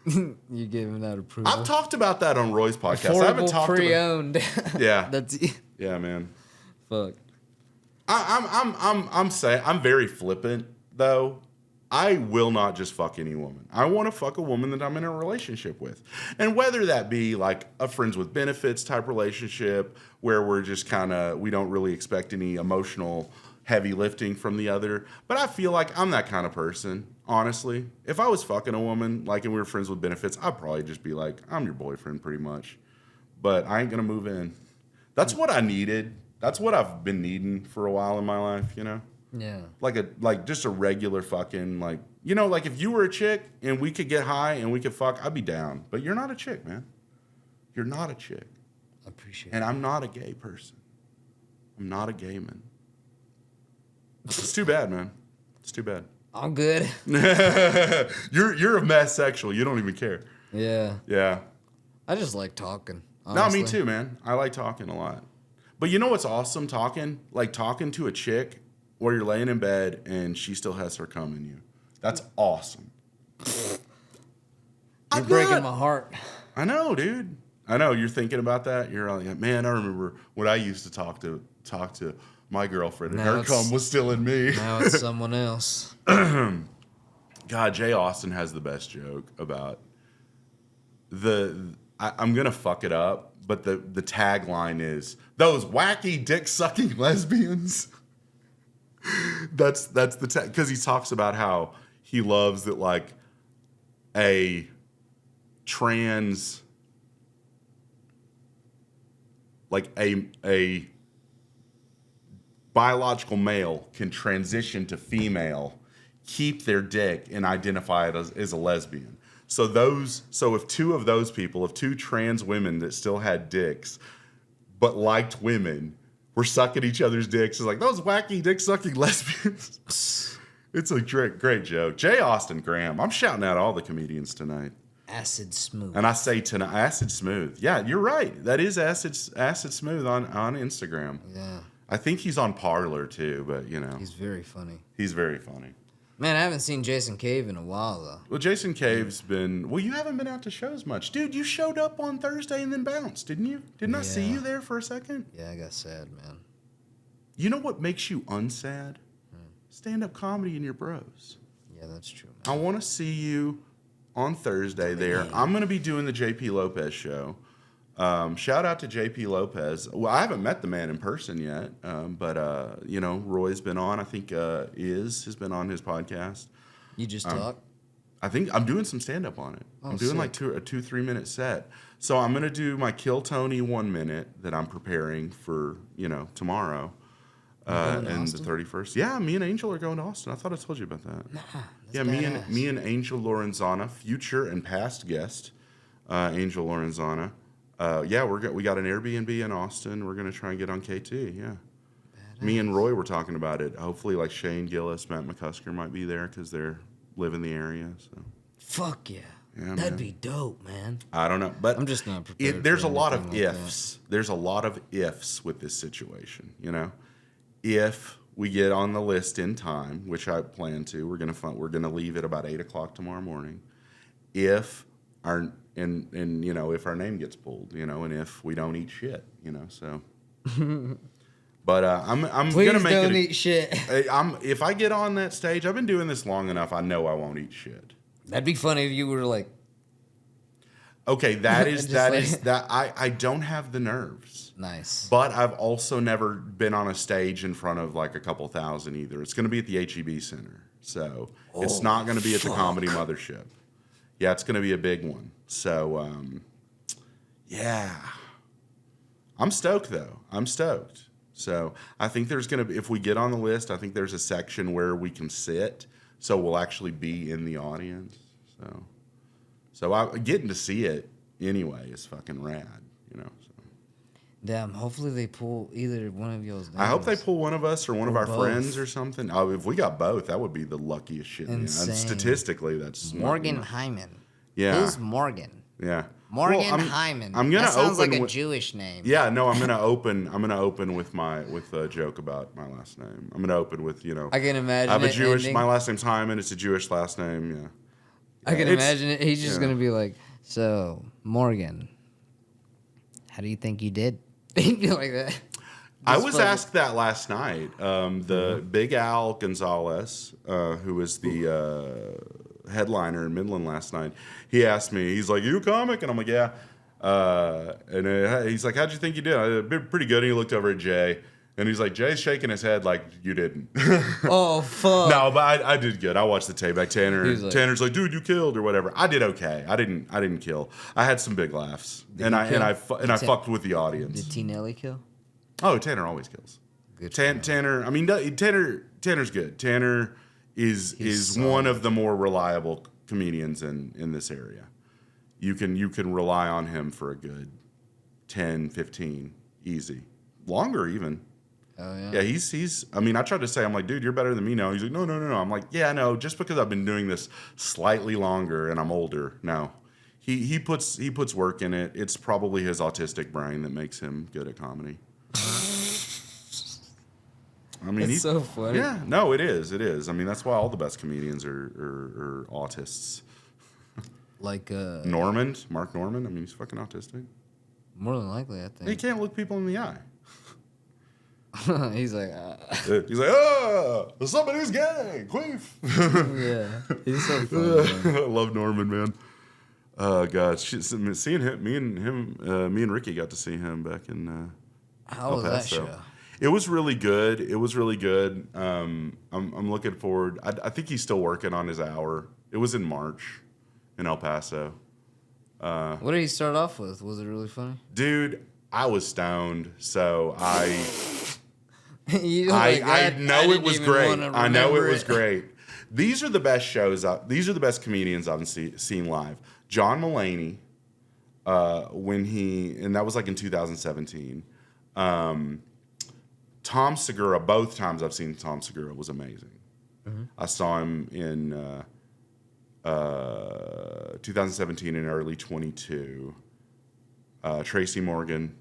You giving that approval. I've talked about that on Roy's podcast. Affordable, I haven't talked pre-owned. Yeah. That's yeah, man. Fuck. I'm saying I'm very flippant though. I will not just fuck any woman. I want to fuck a woman that I'm in a relationship with. And whether that be like a friends with benefits type relationship where we're just we don't really expect any emotional heavy lifting from the other. But I feel like I'm that kind of person, honestly. If I was fucking a woman, like, and we were friends with benefits, I'd probably just be like, I'm your boyfriend pretty much. But I ain't going to move in. That's what I needed. That's what I've been needing for a while in my life, you know? Yeah. Like just a regular fucking, like, you know, like if you were a chick and we could get high and we could fuck, I'd be down. But you're not a chick, man. You're not a chick. I appreciate and I'm not a gay person. I'm not a gay man. It's too bad, man. It's too bad. I'm good. You're a mess sexual. You don't even care. Yeah. Yeah. I just like talking. Honestly. No, me too, man. I like talking a lot. But you know what's awesome? Talking to a chick where you're laying in bed and she still has her cum in you. That's awesome. You're breaking my heart. I know, dude. I know. You're thinking about that. You're like, man, I remember when I used to talk to my girlfriend and her cum was still in me. Now it's someone else. God, Jay Austen has the best joke about I'm going to fuck it up, but the tagline is, those wacky dick-sucking lesbians. That's the tag, because he talks about how he loves that, like, a trans, like a biological male can transition to female, keep their dick, and identify it as a lesbian. So if two trans women that still had dicks but liked women were sucking each other's dicks, it's like, those wacky dick-sucking lesbians. It's a great joke. Jay Austen Graham. I'm shouting out all the comedians tonight. Acid Smooth. And I say tonight, Acid Smooth. Yeah, you're right. That is Acid Smooth on Instagram. Yeah. I think he's on Parler too, but you know. He's very funny. He's very funny. Man, I haven't seen Jason Cave in a while, though. Well, Jason Cave's been... Well, you haven't been out to shows much. Dude, you showed up on Thursday and then bounced, didn't you? Didn't I see you there for a second? Yeah, I got sad, man. You know what makes you unsad? Stand-up comedy and your bros. Yeah, that's true, man. I want to see you on Thursday there. I'm going to be doing the JP Lopez show. Shout out to JP Lopez. Well, I haven't met the man in person yet, but you know, Roy's been on. I think has been on his podcast. You just talk? I think I'm doing some stand-up on it. I'm doing like a 2-3 minute set. So I'm going to do my Kill Tony 1 minute that I'm preparing for, you know, tomorrow. And the 31st. Yeah, me and Angel are going to Austin. I thought I told you about that. Nah, yeah, me and Angel Lorenzana, future and past guest, Angel Lorenzana. Yeah, we got an Airbnb in Austin. We're gonna try and get on KT. Yeah, badass. Me and Roy were talking about it. Hopefully, like Shane Gillis, Matt McCusker might be there because they're live in the area. So fuck yeah, yeah, that'd be dope, man. I don't know, but I'm just not prepared. There's a lot of like ifs. There's a lot of ifs with this situation. You know, if we get on the list in time, which I plan to, we're gonna leave at about 8 o'clock tomorrow morning. If our and you know, if our name gets pulled, you know, and if we don't eat shit, you know, so. But I'm Please gonna make don't eat shit. If I get on that stage, I've been doing this long enough. I know I won't eat shit. That'd be funny if you were like, Okay, that is Just that like- is that I don't have the nerves. nice. But I've also never been on a stage in front of like a couple thousand either. It's going to be at the HEB Center. So it's not going to be at the Comedy Mothership. Yeah, it's going to be a big one. So, yeah. I'm stoked, though. I'm stoked. So I think there's going to be, if we get on the list, I think there's a section where we can sit. So we'll actually be in the audience. So getting to see it anyway is fucking rad, you know. So. Damn, hopefully they pull either one of y'all's names. I hope they pull one of us or one of our both. friends or something. Oh, if we got both, that would be the luckiest shit. Man. And Insane. statistically, that's Morgan Hyman. Yeah. Who's Morgan? Yeah. Morgan Well, Hyman. I'm gonna that sounds open like a with- Jewish name. Yeah, no, I'm gonna open with a joke about my last name. I'm gonna open with I can imagine. I have a it Jewish. ending. My last name's Hyman. It's a Jewish last name. Yeah. I can It's- imagine it. He's just yeah. gonna be like, "So, Morgan, how do you think you did?" He'd be like that. I Just was fucking- asked that last night. The Big Al Gonzalez, who was the headliner in Midland last night, he asked me, he's like, "You a comic?" And I'm like, "Yeah." He's like, "How'd you think you did?" I did pretty good. And he looked over at Jay, and he's like, Jay's shaking his head like, "You didn't." Oh fuck! No, but I did good. I watched the tape back. He's like- Tanner's like, "Dude, you killed," or whatever. I did okay. I didn't kill. I had some big laughs, and he I kill? I fucked with the audience. Did T Nelly kill? Oh, Tanner always kills. Good. for him. Tanner. I mean, Tanner's good. Tanner is solid. one of the more reliable comedians in this area. You can rely on him for a good 10, 15, easy, longer even. Oh yeah. Yeah, he's. I mean, I tried to say, I'm like, "Dude, you're better than me now." He's like, No. I'm like, "Yeah, no. Just because I've been doing this slightly longer and I'm older, no." He puts work in it. It's probably his autistic brain that makes him good at comedy. I mean, It's he's so funny. Yeah, no, it is. It is. I mean, that's why all the best comedians are autists. Like Mark Norman. I mean, he's fucking autistic. more than likely, I He think. can't look people in the eye. He's like, He's like, "Oh, somebody's gay, queef." yeah. He's so funny. I love Norman, man. Oh God, seeing him, me and Ricky got to see him back in How El was that Paso. show? It was really good. I'm looking forward. I think he's still working on his hour. It was in March in El Paso. What did he start off with? Was it really funny? Dude, I was stoned, so You I know it didn't was even great. wanna I know it remember was great. These are the best shows. These are the best comedians I've seen live. John Mulaney, and that was like in 2017. Tom Segura, both times I've seen Tom Segura was amazing. Mm-hmm. I saw him in 2017 and early 22. Tracy Morgan,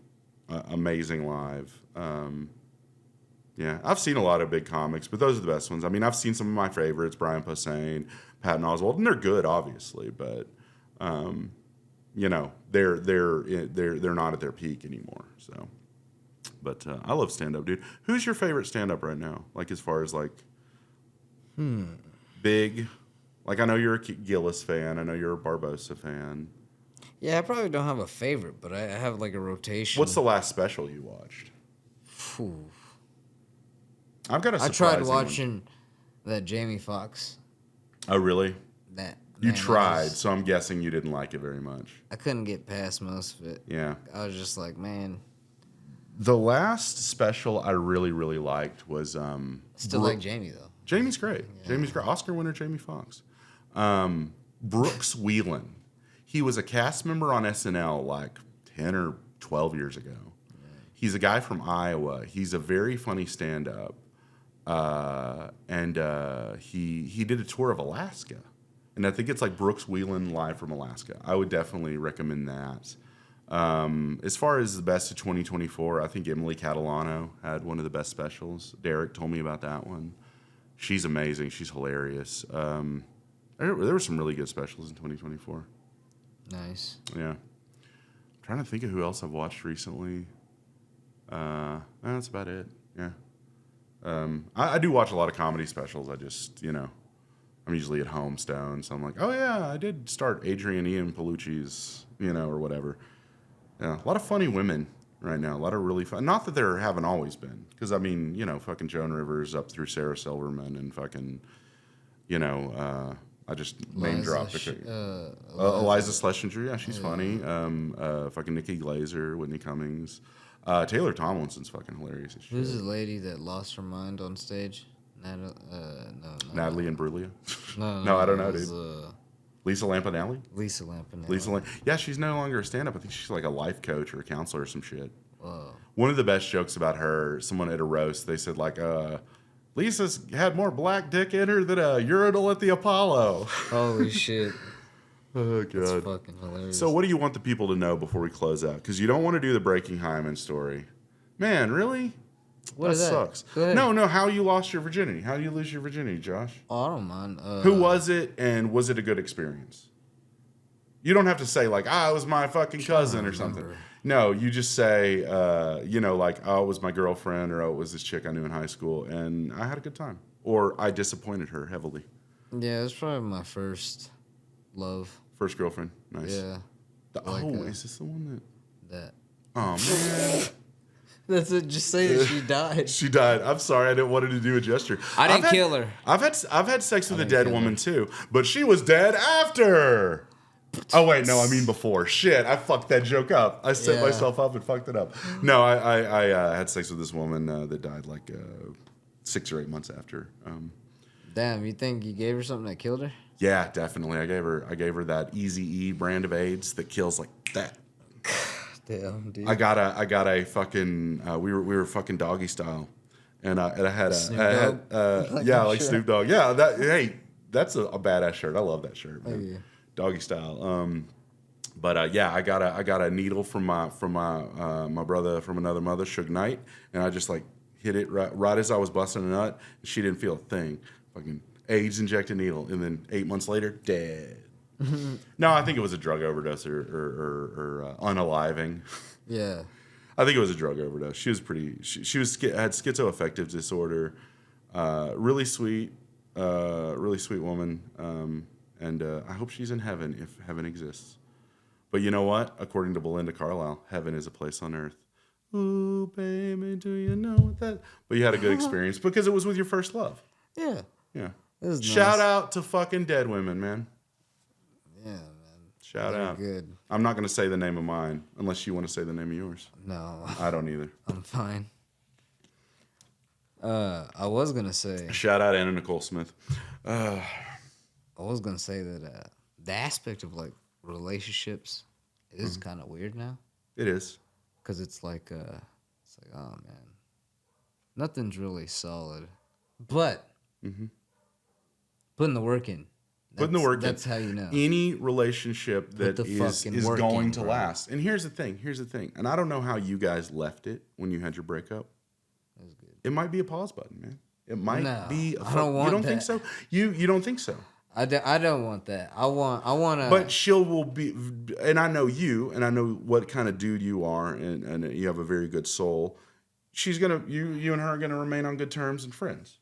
amazing live. Yeah, I've seen a lot of big comics, but those are the best ones. I mean, I've seen some of my favorites: Brian Posehn, Patton Oswalt, and they're good, obviously, but you know, they're not at their peak anymore. So, but I love stand up, dude. Who's your favorite stand up right now? Like as far as like big, like I know you're a Gillis fan. I know you're a Barbosa fan. Yeah, I probably don't have a favorite, but I have like a rotation. What's the last special you watched? Phew. I've got a I tried surprising one. watching that Jamie Foxx. Oh, really? That You man, tried, so I'm guessing you didn't like it very much. I couldn't get past most of it. Yeah. I was just like, man, The last special I really, really liked was still like Jamie though. Jamie's great. Jamie's great. Oscar winner Jamie Foxx. Brooks Wheelan. He was a cast member on SNL like 10 or 12 years ago. He's a guy from Iowa. He's a very funny stand-up. He did a tour of Alaska. And I think it's like Brooks Wheelan live from Alaska. I would definitely recommend that. As far as the best of 2024, I think Emily Catalano had one of the best specials. Derek told me about that one. She's amazing. She's hilarious. There were some really good specials in 2024. Nice. Yeah. I'm trying to think of who else I've watched recently. That's about it. Yeah. I do watch a lot of comedy specials. I just, you know, I'm usually at home stoned, so I'm like, oh yeah, I did start Adrian Ian Palucci's, or whatever. Yeah, a lot of funny women right now. A lot of really fun. Not that there haven't always been, because I mean, fucking Joan Rivers up through Sarah Silverman and fucking, I just name dropped Eliza Schlesinger. Yeah, she's funny. Fucking Nikki Glaser, Whitney Cummings, Taylor Tomlinson's fucking hilarious as shit. Who's the lady that lost her mind on stage? Natalie Imbruglia. No, I don't know, dude. Lisa Lampanelli? Lisa Lampanelli. Yeah, she's no longer a stand-up. I think she's like a life coach or a counselor or some shit. Whoa. One of the best jokes about her, someone at a roast, they said like, Lisa's had more black dick in her than a urinal at the Apollo. Holy shit. Oh, God. That's fucking hilarious. So what do you want the people to know before we close out? Because you don't want to do the Breaking Hyman story. Man, really? What is that? Sucks. Go ahead. No, how you lost your virginity. How do you lose your virginity, Josh? Oh, I don't mind. Who was it, and was it a good experience? You don't have to say, like, it was my fucking cousin or something. No, you just say, like, it was my girlfriend, or it was this chick I knew in high school, and I had a good time. Or I disappointed her heavily. Yeah, it's probably my first love. First girlfriend. Nice. Yeah. Is this the one that? Oh, man. That's it. Just say that she died. She died. I'm sorry. I didn't want her to do a gesture. I didn't kill her. I've had sex with a dead woman too, but she was dead after. Oh wait, no, I mean before. Shit, I fucked that joke up. I set myself up and fucked it up. No, I had sex with this woman that died like 6 or 8 months after. Damn, you think you gave her something that killed her? Yeah, definitely. I gave her that Easy-E brand of AIDS that kills like that. Damn, dude. I got a fucking. We were fucking doggy style, and I had Snoop Dogg. Yeah, that's a badass shirt. I love that shirt, man. Oh, yeah. Doggy style. But I got a needle from my brother from another mother, Suge Knight, and I just like hit it right as I was busting a nut. And she didn't feel a thing. Fucking AIDS injected needle, and then 8 months later, dead. No, I think it was a drug overdose or unaliving. Yeah, I think it was a drug overdose. She was had schizoaffective disorder. Really sweet woman. And I hope she's in heaven if heaven exists. But you know what? According to Belinda Carlisle, heaven is a place on earth. Ooh, baby, do you know what that? But you had a good experience because it was with your first love. Yeah. Yeah. Nice. Shout out to fucking dead women, man. Yeah, man. Shout out. Good. I'm not going to say the name of mine unless you want to say the name of yours. No. I don't either. I'm fine. I was going to say. Shout out Anna Nicole Smith. I was going to say that the aspect of like relationships is kind of weird now. It is. Because it's like, oh man, nothing's really solid. But putting the work in. That's how you know. Any relationship that is going to last. And here's the thing. And I don't know how you guys left it when you had your breakup. That was good. It might be a pause button, man. It might be. I don't want You don't that. think so? You don't think so? I don't want that. I want to. But will be, and I know you, and I know what kind of dude you are, and you have a very good soul. She's gonna, you and her are gonna remain on good terms and friends.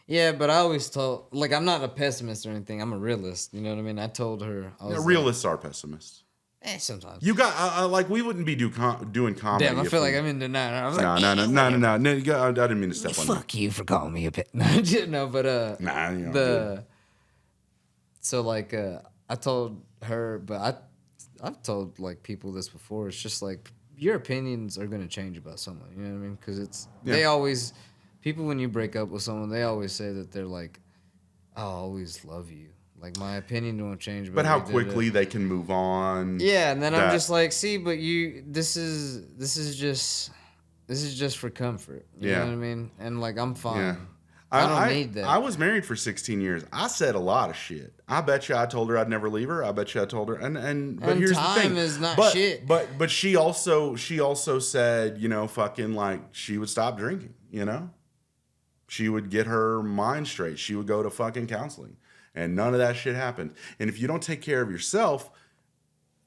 Yeah, but I always told, like, I'm not a pessimist or anything. I'm a realist. You know what I mean? I told her. Realists are pessimists. Sometimes. You got like we wouldn't be doing comedy. Damn, I feel like I'm in denial. I was no. I didn't mean to step on you. Fuck you for calling me a pet. No, but good. So like I told her, but I've told like people this before. It's just like your opinions are gonna change about someone. You know what I mean? Because they always people when you break up with someone, they always say that they're like, I'll always love you. Like my opinion won't change. But how quickly they can move on. Yeah, and then I'm just like, see, but this is just for comfort. You know what I mean? And like I'm fine. Yeah. I don't need that. I was married for 16 years. I said a lot of shit. I bet you I told her I'd never leave her. I bet you I told her but here's the thing. Time is not shit. But she also said, fucking like she would stop drinking, She would get her mind straight. She would go to fucking counseling. And none of that shit happened. And if you don't take care of yourself,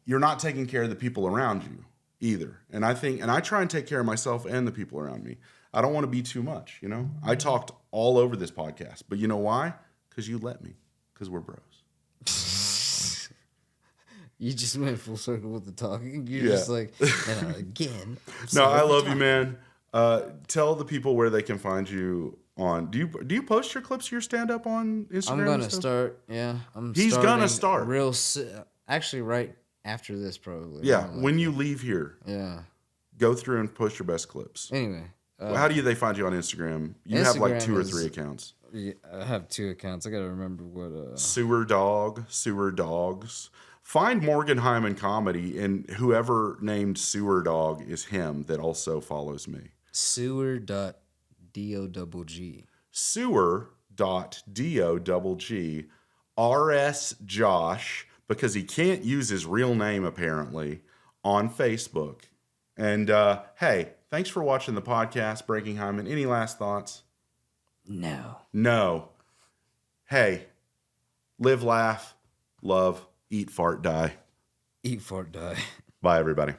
you're not taking care of the people around you either. And I try and take care of myself and the people around me. I don't want to be too much, I talked all over this podcast. But you know why? Because you let me. Because we're bros. You just went full circle with the talking. You're Yeah. just like, and again. No, I love you, man. Tell the people where they can find you on. Do you post your clips of your stand up on Instagram? I'm gonna start. Yeah, He's gonna start actually right after this probably. Yeah, when you leave here. Yeah. Go through and post your best clips. Anyway, how do they find you on Instagram? You have like 2 or 3 accounts. Yeah, I have 2 accounts. I gotta remember what. Sewer Dogs. Find Morgan Hyman Comedy, and whoever named Sewer Dog is him that also follows me. Sewer.dogg. Sewer.dogg. RS Josh, because he can't use his real name apparently, on Facebook. And hey, thanks for watching the podcast, Breaking Hyman. Any last thoughts? No. Hey, live, laugh, love, eat, fart, die. Eat, fart, die. Bye, everybody.